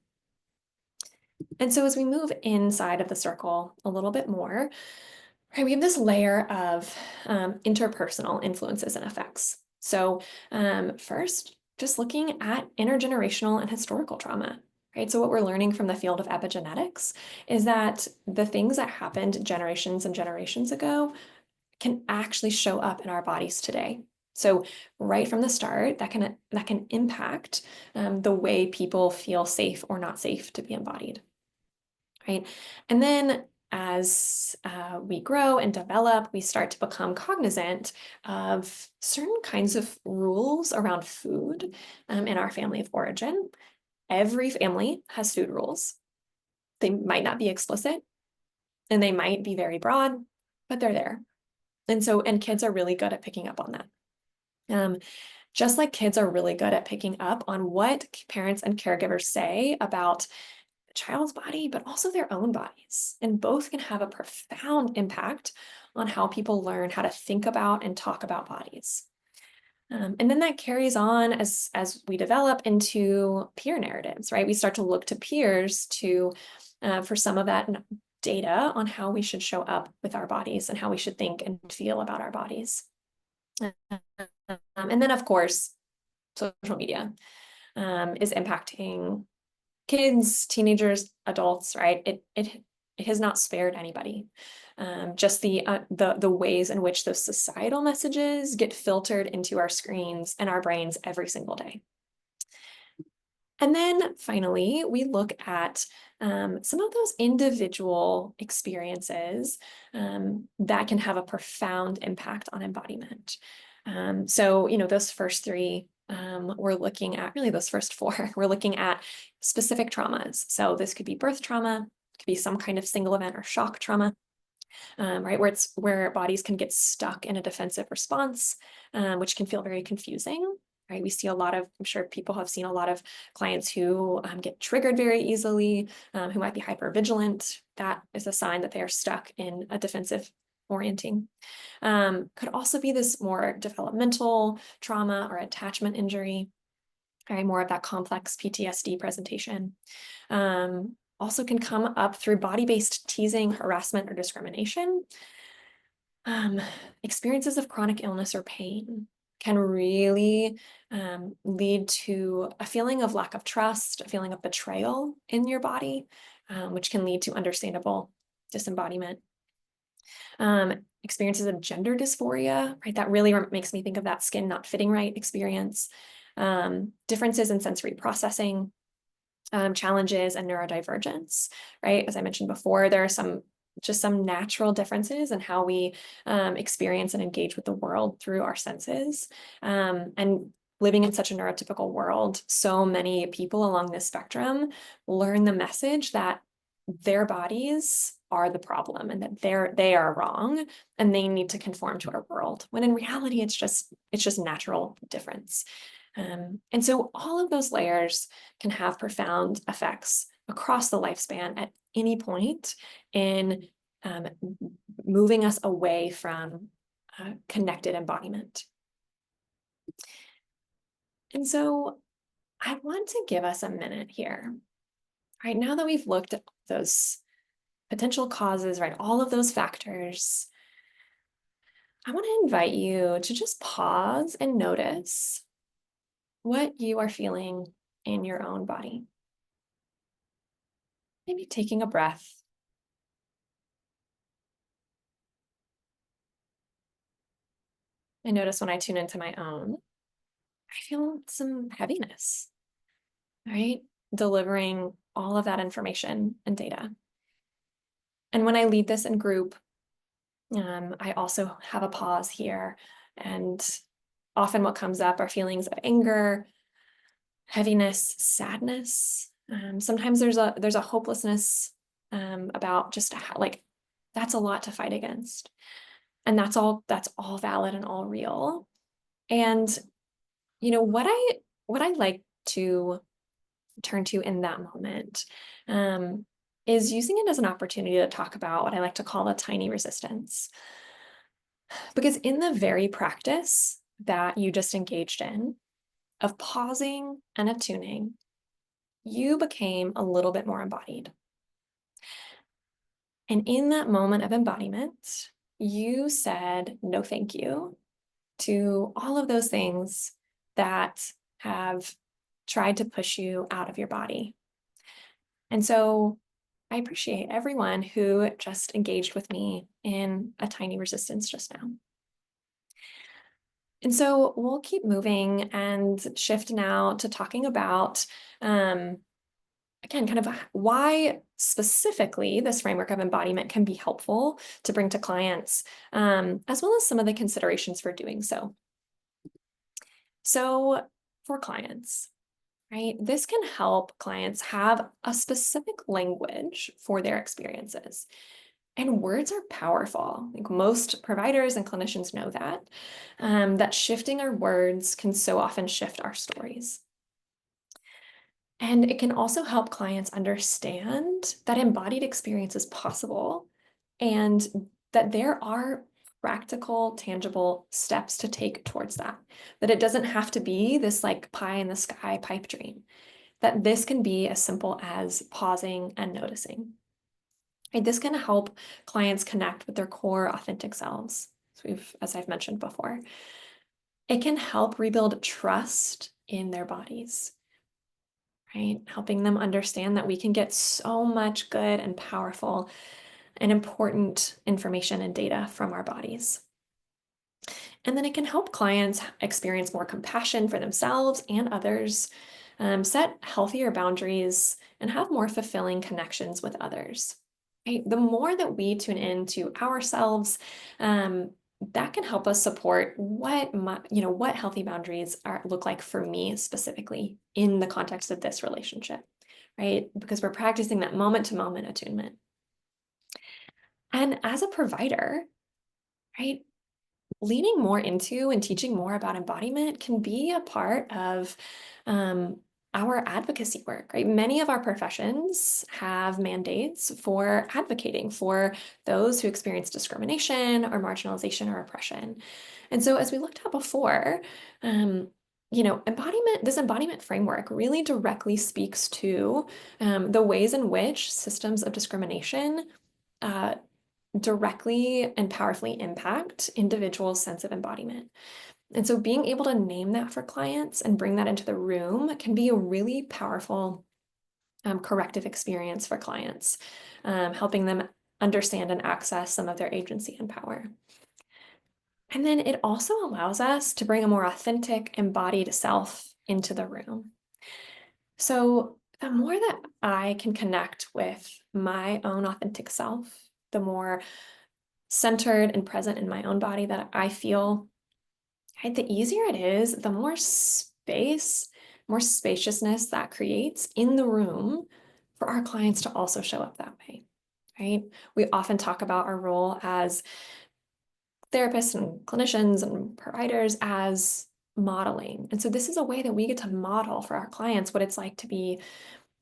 And so as we move inside of the circle a little bit more, right, we have this layer of interpersonal influences and effects. So first, just looking at intergenerational and historical trauma, right? So what we're learning from the field of epigenetics is that the things that happened generations and generations ago can actually show up in our bodies today. So right from the start, that can impact the way people feel safe or not safe to be embodied, right? And then as we grow and develop, we start to become cognizant of certain kinds of rules around food in our family of origin. Every family has food rules. They might not be explicit and they might be very broad, but they're there. And kids are really good at picking up on that. Just like kids are really good at picking up on what parents and caregivers say about child's body, but also their own bodies. And both can have a profound impact on how people learn how to think about and talk about bodies. And then that carries on as we develop into peer narratives, right? We start to look to peers for some of that data on how we should show up with our bodies and how we should think and feel about our bodies. And then, of course, social media is impacting kids, teenagers, adults, right? It has not spared anybody. Just the ways in which those societal messages get filtered into our screens and our brains every single day. And then finally, we look at some of those individual experiences that can have a profound impact on embodiment. So, those first three, we're looking at really those first four, we're looking at specific traumas. So this could be birth trauma, could be some kind of single event or shock trauma. Right, where bodies can get stuck in a defensive response, which can feel very confusing. Right, we see a lot of, I'm sure people have seen a lot of clients who get triggered very easily, who might be hypervigilant. That is a sign that they are stuck in a defensive orienting. Could also be this more developmental trauma or attachment injury, right, more of that complex PTSD presentation. Also can come up through body-based teasing, harassment, or discrimination. Experiences of chronic illness or pain can really lead to a feeling of lack of trust, a feeling of betrayal in your body, which can lead to understandable disembodiment. Experiences of gender dysphoria, right? That really makes me think of that skin not fitting right experience. Differences in sensory processing, challenges and neurodivergence, right? As I mentioned before, there are some natural differences in how we experience and engage with the world through our senses. And living in such a neurotypical world, so many people along this spectrum learn the message that their bodies are the problem and that they are wrong and they need to conform to our world, when in reality it's just natural difference. And so all of those layers can have profound effects across the lifespan at any point in moving us away from connected embodiment. And so I want to give us a minute here. Right now that we've looked at those potential causes, right, all of those factors, I want to invite you to just pause and notice what you are feeling in your own body. Maybe taking a breath. I notice when I tune into my own, I feel some heaviness, right? Delivering all of that information and data. And when I lead this in group, I also have a pause here. And often what comes up are feelings of anger, heaviness, sadness. Sometimes there's a hopelessness about just how, like, that's a lot to fight against. And that's all valid and all real. And what I like to turn to in that moment is using it as an opportunity to talk about what I like to call a tiny resistance. Because in the very practice that you just engaged in of pausing and attuning, you became a little bit more embodied. And in that moment of embodiment, you said no thank you to all of those things that have tried to push you out of your body. And so I appreciate everyone who just engaged with me in a tiny resistance just now. And so we'll keep moving and shift now to talking about, again, kind of why specifically this framework of embodiment can be helpful to bring to clients, as well as some of the considerations for doing so. So for clients, right, this can help clients have a specific language for their experiences. And words are powerful. Like most providers and clinicians know that shifting our words can so often shift our stories. And it can also help clients understand that embodied experience is possible and that there are practical, tangible steps to take towards that. That it doesn't have to be this like pie in the sky pipe dream. That this can be as simple as pausing and noticing. And this can help clients connect with their core authentic selves, as I've mentioned before. It can help rebuild trust in their bodies, right? Helping them understand that we can get so much good and powerful and important information and data from our bodies. And then it can help clients experience more compassion for themselves and others, set healthier boundaries, and have more fulfilling connections with others. Right? The more that we tune into ourselves, that can help us support what healthy boundaries look like for me specifically in the context of this relationship, right? Because we're practicing that moment-to-moment attunement. And as a provider, right, leaning more into and teaching more about embodiment can be a part of our advocacy work, right? Many of our professions have mandates for advocating for those who experience discrimination or marginalization or oppression. And so, as we looked at before, this embodiment framework really directly speaks to the ways in which systems of discrimination uh, directly and powerfully impact individuals' sense of embodiment. And so being able to name that for clients and bring that into the room can be a really powerful corrective experience for clients, helping them understand and access some of their agency and power. And then it also allows us to bring a more authentic, embodied self into the room. So the more that I can connect with my own authentic self, the more centered and present in my own body that I feel, right, the easier it is, the more space, more spaciousness that creates in the room for our clients to also show up that way, right? We often talk about our role as therapists and clinicians and providers as modeling. And so this is a way that we get to model for our clients what it's like to be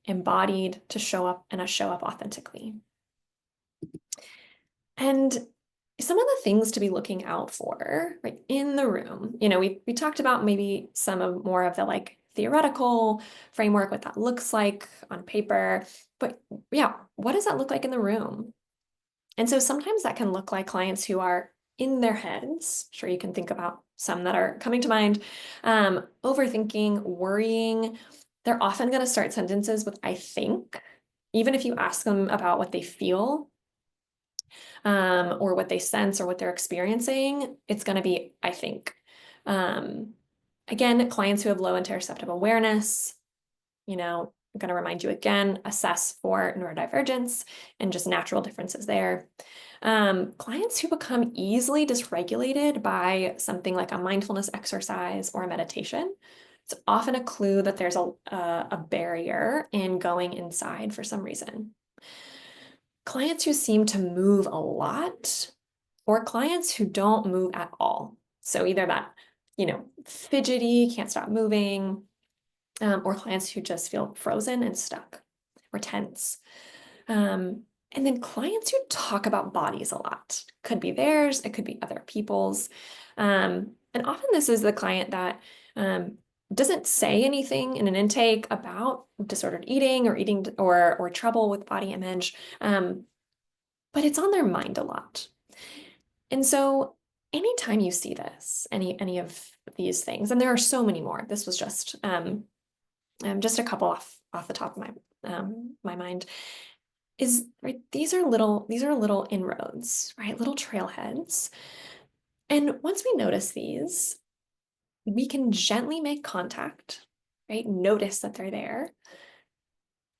embodied, to show up and show up authentically. And some of the things to be looking out for, right, in the room, we talked about maybe some of more of the like theoretical framework, what that looks like on paper, but yeah, what does that look like in the room? And so sometimes that can look like clients who are in their heads. Sure, you can think about some that are coming to mind, overthinking, worrying. They're often going to start sentences with "I think," even if you ask them about what they feel or what they sense or what they're experiencing, it's going to be, I think. Again, clients who have low interoceptive awareness, I'm going to remind you again, assess for neurodivergence and just natural differences there. Clients who become easily dysregulated by something like a mindfulness exercise or a meditation, it's often a clue that there's a barrier in going inside for some reason. Clients who seem to move a lot, or clients who don't move at all. So either that, fidgety, can't stop moving, or clients who just feel frozen and stuck or tense. And then clients who talk about bodies a lot. Could be theirs, it could be other people's. And often this is the client that doesn't say anything in an intake about disordered eating or eating or trouble with body image, but it's on their mind a lot. And so anytime you see this, any of these things, and there are so many more, this was just a couple off the top of my mind, is right. These are little inroads, right? Little trailheads. And once we notice these, we can gently make contact, right? Notice that they're there,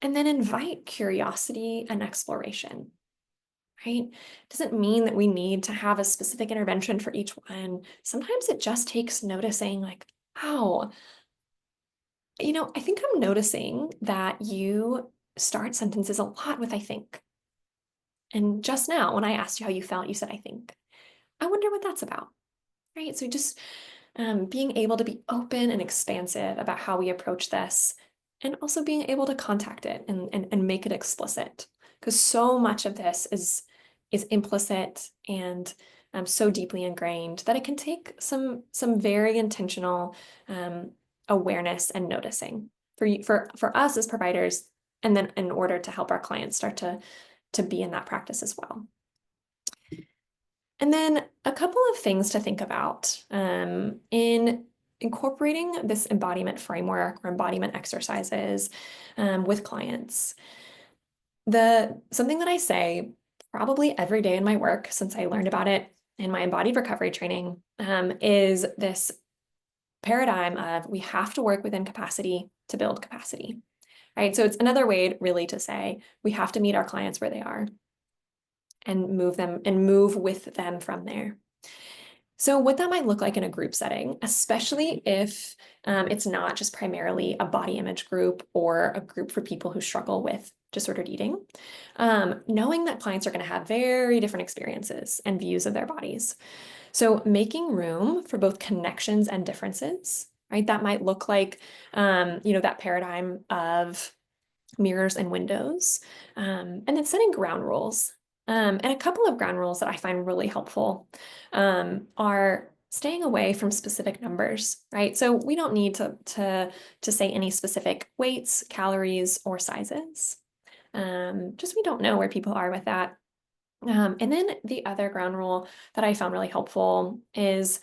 and then invite curiosity and exploration. Right? Doesn't mean that we need to have a specific intervention for each one. Sometimes it just takes noticing, like, oh, I think I'm noticing that you start sentences a lot with "I think." And just now, when I asked you how you felt, you said "I think." I wonder what that's about, right? So just being able to be open and expansive about how we approach this, and also being able to contact it and make it explicit, because so much of this is implicit and so deeply ingrained that it can take some very intentional awareness and noticing for us as providers, and then in order to help our clients start to be in that practice as well. And then a couple of things to think about in incorporating this embodiment framework or embodiment exercises with clients. Something that I say probably every day in my work since I learned about it in my embodied recovery training is this paradigm of we have to work within capacity to build capacity, right? So it's another way really to say we have to meet our clients where they are and move with them from there. So what that might look like in a group setting, especially if it's not just primarily a body image group or a group for people who struggle with disordered eating, knowing that clients are going to have very different experiences and views of their bodies. So making room for both connections and differences, right? That might look like, that paradigm of mirrors and windows, and then setting ground rules. And a couple of ground rules that I find really helpful are staying away from specific numbers, right? So we don't need to say any specific weights, calories, or sizes. Just we don't know where people are with that. And then the other ground rule that I found really helpful is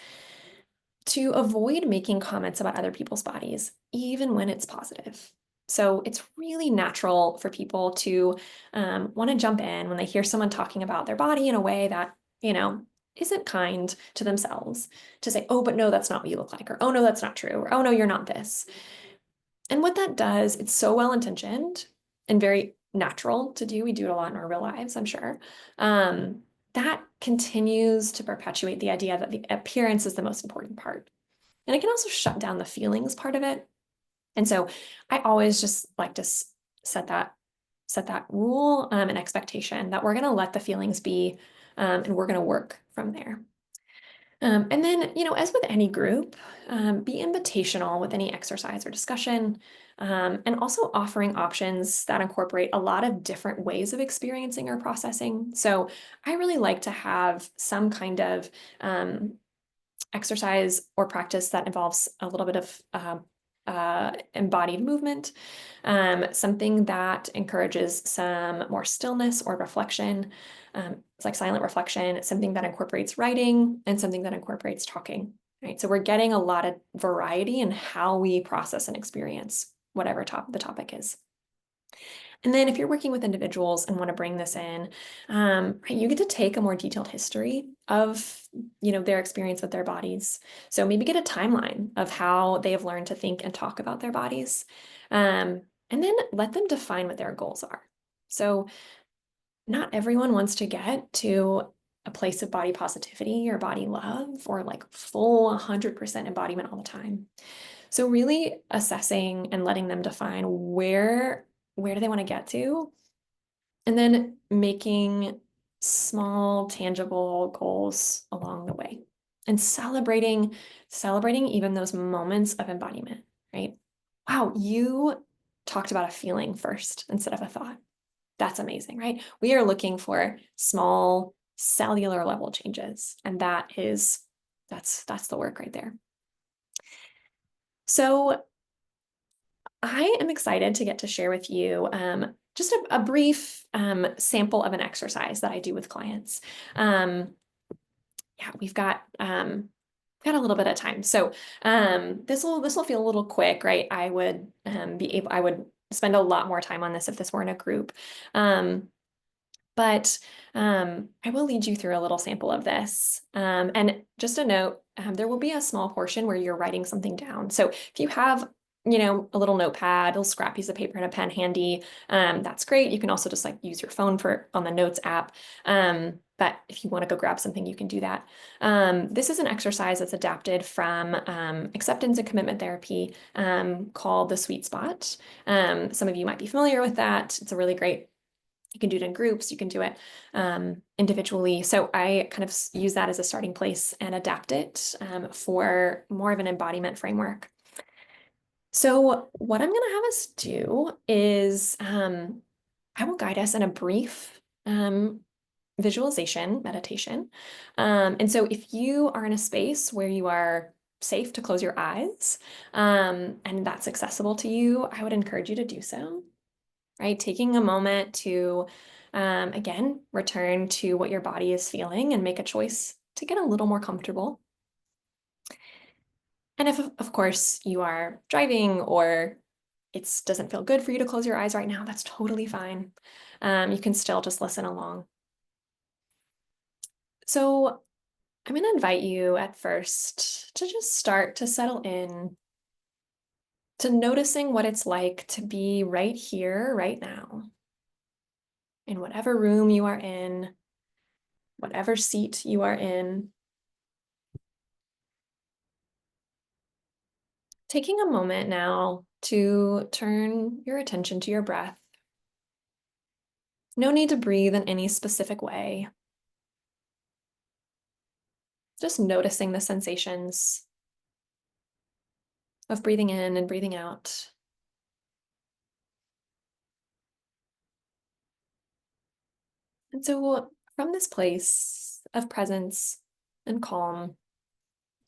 to avoid making comments about other people's bodies, even when it's positive. So it's really natural for people to want to jump in when they hear someone talking about their body in a way that, isn't kind to themselves, to say, oh, but no, that's not what you look like, or oh, no, that's not true, or oh, no, you're not this. And what that does, it's so well-intentioned and very natural to do. We do it a lot in our real lives, I'm sure. That continues to perpetuate the idea that the appearance is the most important part. And it can also shut down the feelings part of it. And so I always just like to set that rule and expectation that we're going to let the feelings be, and we're going to work from there. And then, as with any group, be invitational with any exercise or discussion, and also offering options that incorporate a lot of different ways of experiencing or processing. So I really like to have some kind of exercise or practice that involves a little bit of embodied movement, something that encourages some more stillness or reflection. It's like silent reflection, something that incorporates writing, and something that incorporates talking, right? So we're getting a lot of variety in how we process and experience whatever the topic is. And then if you're working with individuals and want to bring this in, you get to take a more detailed history of, their experience with their bodies. So maybe get a timeline of how they have learned to think and talk about their bodies. And then let them define what their goals are. So not everyone wants to get to a place of body positivity or body love or like full 100% embodiment all the time. So really assessing and letting them define where do they want to get to, and then making small, tangible goals along the way and celebrating even those moments of embodiment, right? Wow, you talked about a feeling first instead of a thought. That's amazing, right? We are looking for small cellular level changes, and that's the work right there. So I am excited to get to share with you just a brief sample of an exercise that I do with clients. Yeah, we've got a little bit of time, so this will feel a little quick, right? I would I would spend a lot more time on this if this weren't a group. But I will lead you through a little sample of this. And just a note, there will be a small portion where you're writing something down. So if you have, a little notepad, a little scrap piece of paper and a pen handy, that's great. You can also just like use your phone on the Notes app. But if you want to go grab something, you can do that. This is an exercise that's adapted from acceptance and commitment therapy called the sweet spot. Some of you might be familiar with that. It's a really great. You can do it in groups, you can do it individually. So I kind of use that as a starting place and adapt it for more of an embodiment framework. So what I'm going to have us do is I will guide us in a brief visualization meditation. And so if you are in a space where you are safe to close your eyes and that's accessible to you, I would encourage you to do so. Right? Taking a moment to, again, return to what your body is feeling and make a choice to get a little more comfortable. And if, of course, you are driving or it doesn't feel good for you to close your eyes right now, that's totally fine. You can still just listen along. So I'm going to invite you at first to just start to settle in to noticing what it's like to be right here, right now, in whatever room you are in, whatever seat you are in. Taking a moment now to turn your attention to your breath. No need to breathe in any specific way. Just noticing the sensations of breathing in and breathing out. And so, from this place of presence and calm,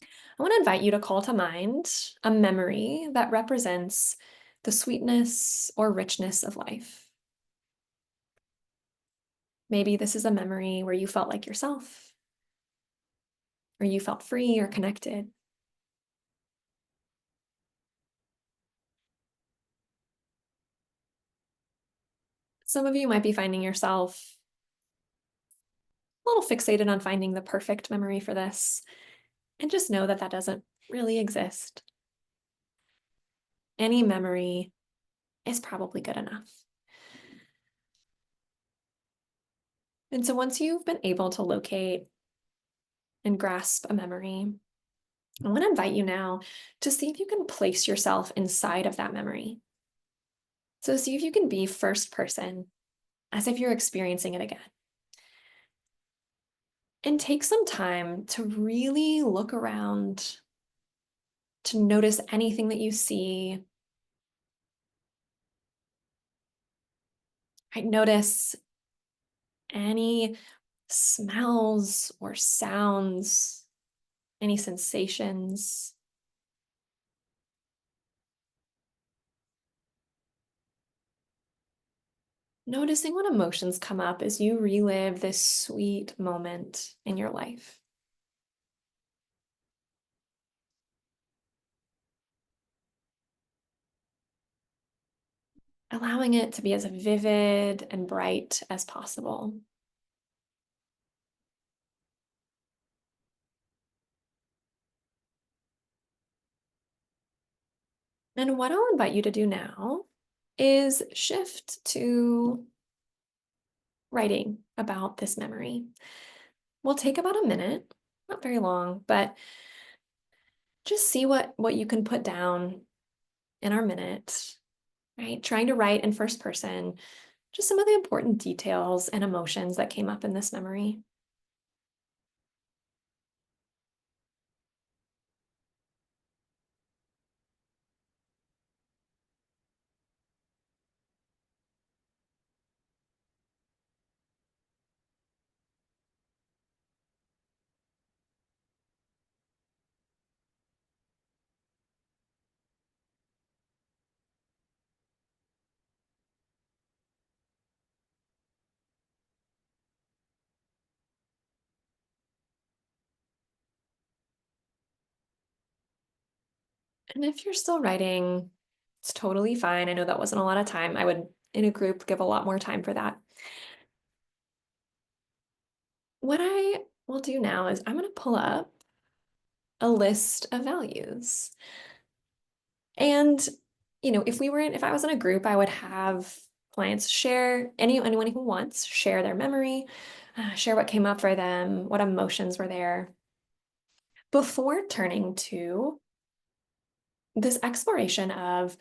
I want to invite you to call to mind a memory that represents the sweetness or richness of life. Maybe this is a memory where you felt like yourself, or you felt free or connected. Some of you might be finding yourself a little fixated on finding the perfect memory for this, and just know that that doesn't really exist. Any memory is probably good enough. And so once you've been able to locate and grasp a memory, I want to invite you now to see if you can place yourself inside of that memory. So see if you can be first person, as if you're experiencing it again. And take some time to really look around, to notice anything that you see. Right? Notice any smells or sounds, any sensations. Noticing what emotions come up as you relive this sweet moment in your life. Allowing it to be as vivid and bright as possible. And what I'll invite you to do now is shift to writing about this memory. We'll take about a minute, not very long, but just see what you can put down in our minute, right? Trying to write in first person, just some of the important details and emotions that came up in this memory. And if you're still writing, it's totally fine. I know that wasn't a lot of time. I would, in a group, give a lot more time for that. What I will do now is I'm going to pull up a list of values. And, if I was in a group, I would have clients share, anyone who wants, share their memory, share what came up for them, what emotions were there, before turning to this exploration of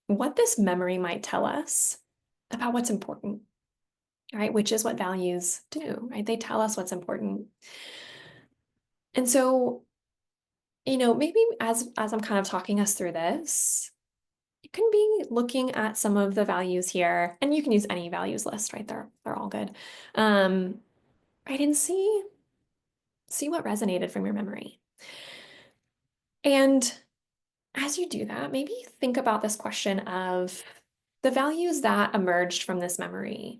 what this memory might tell us about what's important, right? Which is what values do, right? They tell us what's important. And so, maybe as I'm kind of talking us through this, you can be looking at some of the values here, and you can use any values list, right? They're all good. Right, and see what resonated from your memory. And as you do that, maybe think about this question of the values that emerged from this memory.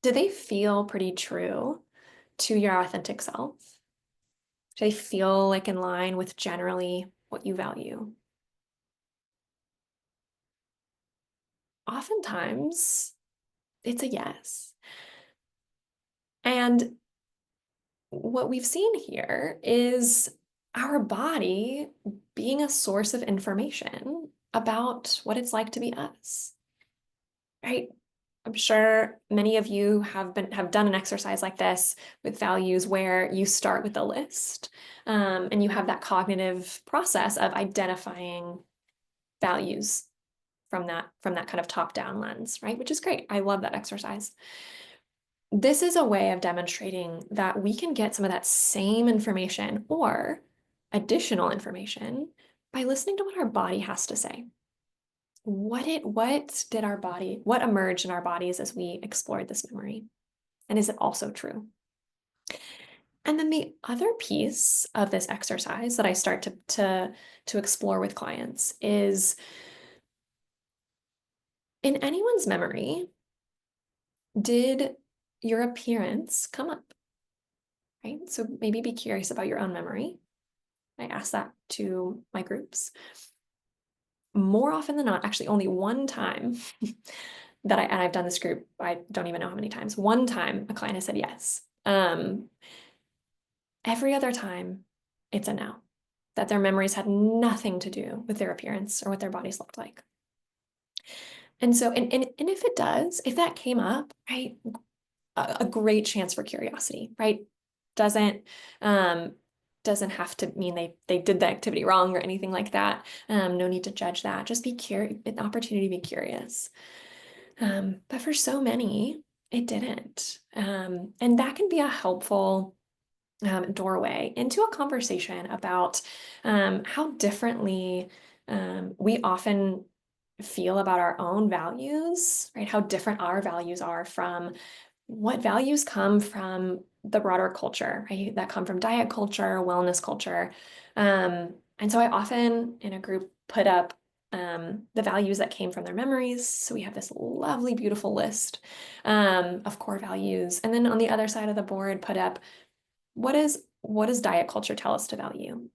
Do they feel pretty true to your authentic self? Do they feel like in line with generally what you value? Oftentimes, it's a yes. And what we've seen here is our body being a source of information about what it's like to be us, right? I'm sure many of you have done an exercise like this with values where you start with a list, and you have that cognitive process of identifying values from that kind of top-down lens, right? Which is great. I love that exercise. This is a way of demonstrating that we can get some of that same information or additional information by listening to what our body has to say. What emerged in our bodies as we explored this memory? And is it also true? And then the other piece of this exercise that I start to explore with clients is, in anyone's memory, did your appearance come up? Right? So maybe be curious about your own memory. I ask that to my groups. More often than not, actually only one time and I've done this group, I don't even know how many times. One time a client has said yes. Every other time it's a no, that their memories had nothing to do with their appearance or what their bodies looked like. And so, and if it does, if that came up, right, a great chance for curiosity, right? Doesn't have to mean they did the activity wrong or anything like that. No need to judge that. Just be curious, an opportunity to be curious. But for so many, it didn't. And that can be a helpful doorway into a conversation about how differently we often feel about our own values, right? How different our values are from what values come from the broader culture, right? That come from diet culture, wellness culture. And so I often in a group put up the values that came from their memories. So we have this lovely, beautiful list of core values. And then on the other side of the board, put up what does diet culture tell us to value?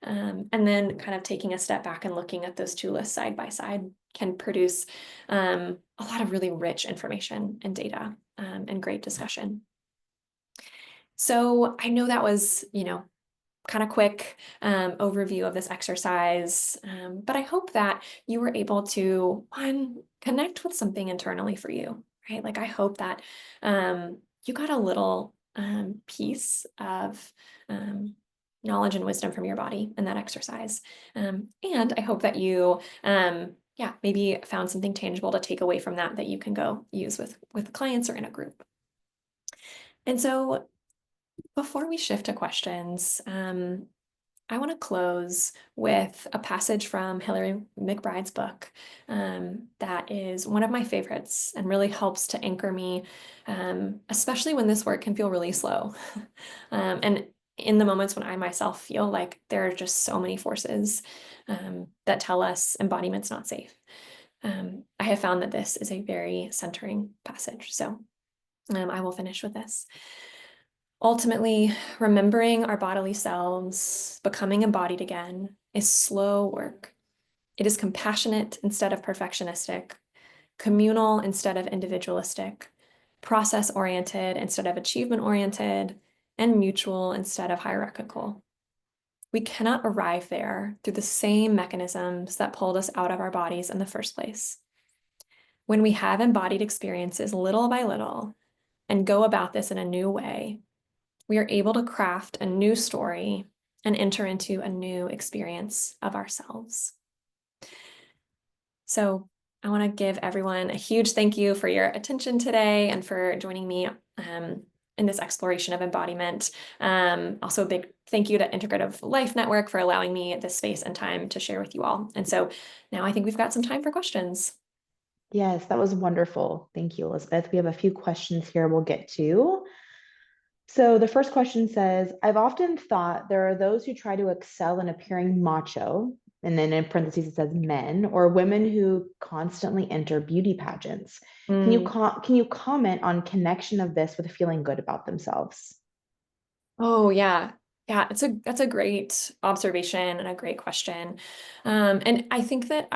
And then kind of taking a step back and looking at those two lists side by side can produce a lot of really rich information and data and great discussion. So I know that was, kind of quick overview of this exercise, but I hope that you were able to, one, connect with something internally for you, right? Like I hope that you got a little piece of knowledge and wisdom from your body in that exercise. And I hope that you, maybe found something tangible to take away from that you can go use with clients or in a group. And so before we shift to questions, I want to close with a passage from Hillary McBride's book that is one of my favorites and really helps to anchor me, especially when this work can feel really slow. And in the moments when I myself feel like there are just so many forces that tell us embodiment's not safe. I have found that this is a very centering passage. So I will finish with this. Ultimately, remembering our bodily selves, becoming embodied again, is slow work. It is compassionate instead of perfectionistic, communal instead of individualistic, process-oriented instead of achievement-oriented, and mutual instead of hierarchical. We cannot arrive there through the same mechanisms that pulled us out of our bodies in the first place. When we have embodied experiences little by little and go about this in a new way, we are able to craft a new story and enter into a new experience of ourselves. So I want to give everyone a huge thank you for your attention today and for joining me in this exploration of embodiment. Also a big thank you to Integrative Life Network for allowing me this space and time to share with you all. And so now I think we've got some time for questions. Yes, that was wonderful. Thank you, Elizabeth. We have a few questions here we'll get to. So the first question says, I've often thought there are those who try to excel in appearing macho, and then in parentheses it says men, or women who constantly enter beauty pageants. Can you comment on connection of this with feeling good about themselves? Oh yeah. Yeah, that's a great observation and a great question. And I think that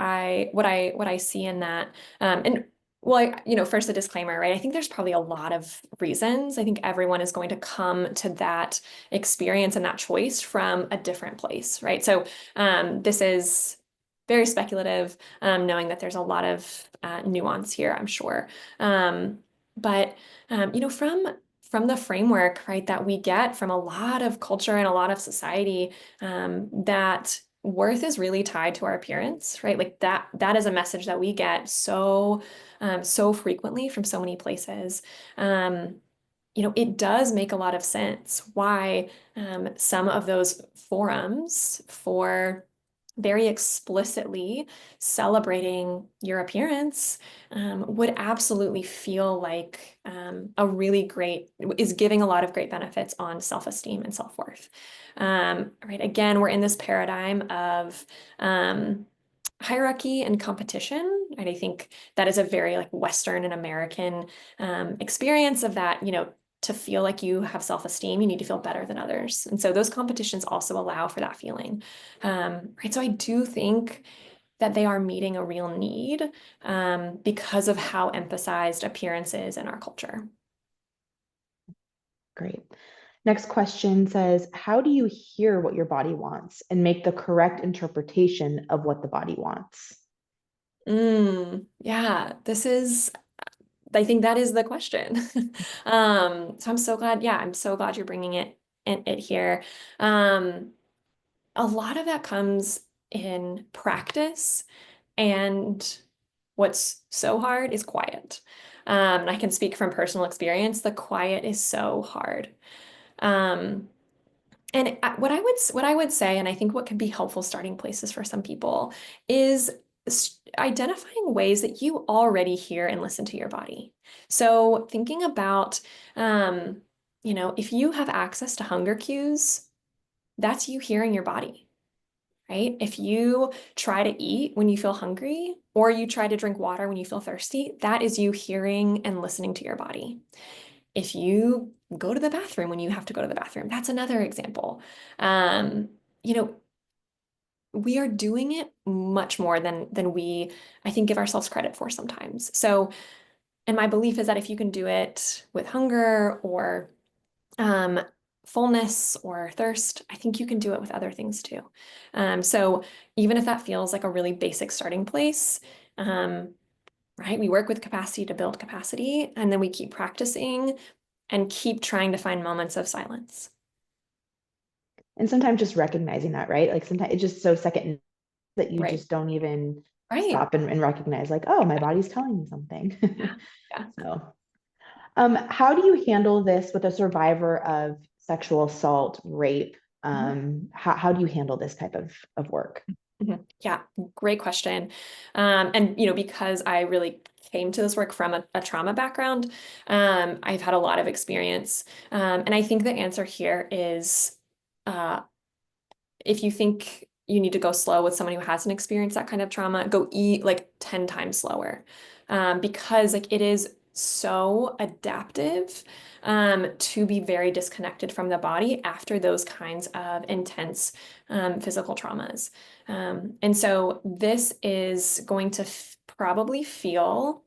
what I see in that, and Well, first a disclaimer, right? I think there's probably a lot of reasons. I think everyone is going to come to that experience and that choice from a different place, right? So this is very speculative, knowing that there's a lot of nuance here, I'm sure. But from the framework, right, that we get from a lot of culture and a lot of society, that worth is really tied to our appearance, right? Like that is a message that we get so frequently from so many places. It does make a lot of sense why some of those forums for very explicitly celebrating your appearance would absolutely feel like is giving a lot of great benefits on self-esteem and self-worth. Right. Again, we're in this paradigm of hierarchy and competition. Right. I think that is a very like Western and American experience of that, to feel like you have self-esteem, you need to feel better than others. And so those competitions also allow for that feeling. Right. So I do think that they are meeting a real need because of how emphasized appearance is in our culture. Great. Next question says, how do you hear what your body wants and make the correct interpretation of what the body wants? Yeah, I think that is the question. So I'm so glad you're bringing it here. A lot of that comes in practice, and what's so hard is quiet. And I can speak from personal experience. The quiet is so hard. Um, and what I would say, and I think what can be helpful starting places for some people is identifying ways that you already hear and listen to your body. So thinking about, if you have access to hunger cues, that's you hearing your body, right? If you try to eat when you feel hungry, or you try to drink water when you feel thirsty, that is you hearing and listening to your body. If you go to the bathroom when you have to go to the bathroom, that's another example. Um, you know, we are doing it much more than we, I think, give ourselves credit for sometimes. So, and my belief is that if you can do it with hunger or um, fullness or thirst, I think you can do it with other things too. So even if that feels like a really basic starting place, um, right? We work with capacity to build capacity, and then we keep practicing and keep trying to find moments of silence. And sometimes just recognizing that, right? Like sometimes it's just so second that you Right. just don't even Right. stop and recognize, like, oh, my body's telling me something. Yeah. Yeah. So, how do you handle this with a survivor of sexual assault, rape? Mhm. How do you handle this type of work? Mhm. Yeah, great question. And because I really came to this work from a trauma background, I've had a lot of experience. And I think the answer here is uh, if you think you need to go slow with someone who hasn't experienced that kind of trauma, go eat like 10 times slower. Because like it is so adaptive to be very disconnected from the body after those kinds of intense physical traumas. And so this is going to probably feel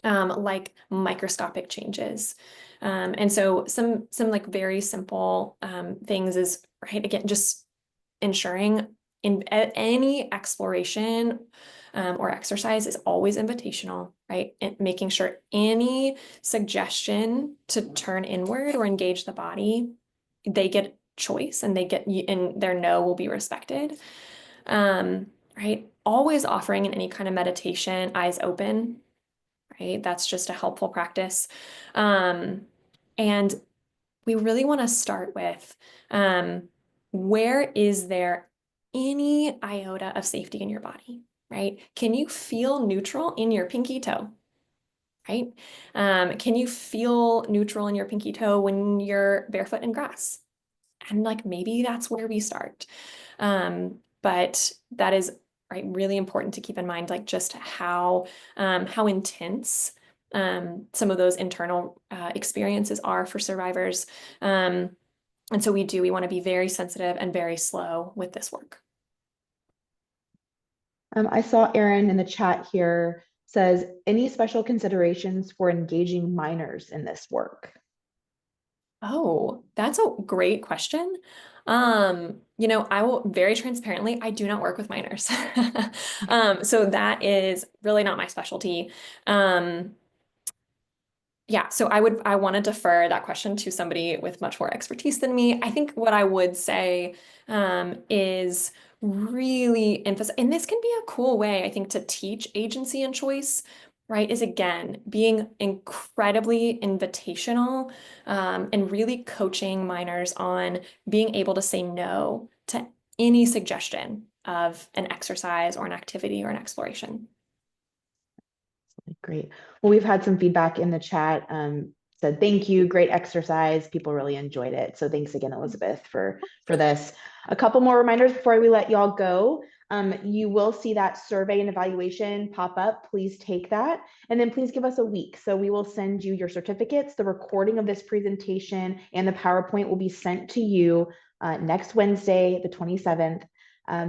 like microscopic changes. And so some like very simple things is, right, again, just ensuring in any exploration or exercise is always invitational, right? And making sure any suggestion to turn inward or engage the body, they get choice and and their no will be respected. Right? Always offering in any kind of meditation, eyes open, right? That's just a helpful practice. Um, and we really want to start with where is there any iota of safety in your body, right? Can you feel neutral in your pinky toe, right? Can you feel neutral in your pinky toe when you're barefoot in grass? And like maybe that's where we start. But that is right, really important to keep in mind, like just how intense some of those internal experiences are for survivors. And so we want to be very sensitive and very slow with this work. I saw Erin in the chat here says, any special considerations for engaging minors in this work? Oh, that's a great question. I will very transparently, I do not work with minors. So that is really not my specialty. Um, yeah, so I want to defer that question to somebody with much more expertise than me. I think what I would say is really emphasize, and this can be a cool way, I think, to teach agency and choice, right? Is again being incredibly invitational and really coaching minors on being able to say no to any suggestion of an exercise or an activity or an exploration. Great. Well, we've had some feedback in the chat. Said thank you, great exercise. People really enjoyed it. So thanks again, Elizabeth, for this. A couple more reminders before we let y'all go. You will see that survey and evaluation pop up. Please take that. And then please give us a week. So we will send you your certificates. The recording of this presentation and the PowerPoint will be sent to you next Wednesday, the 27th.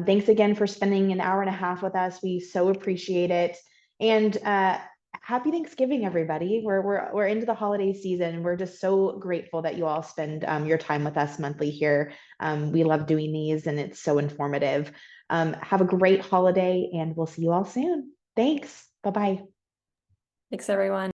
Thanks again for spending an hour and a half with us. We so appreciate it. And happy Thanksgiving, everybody. We're into the holiday season. We're just so grateful that you all spend your time with us monthly here. We love doing these and it's so informative. Have a great holiday and we'll see you all soon. Thanks. Bye-bye. Thanks, everyone.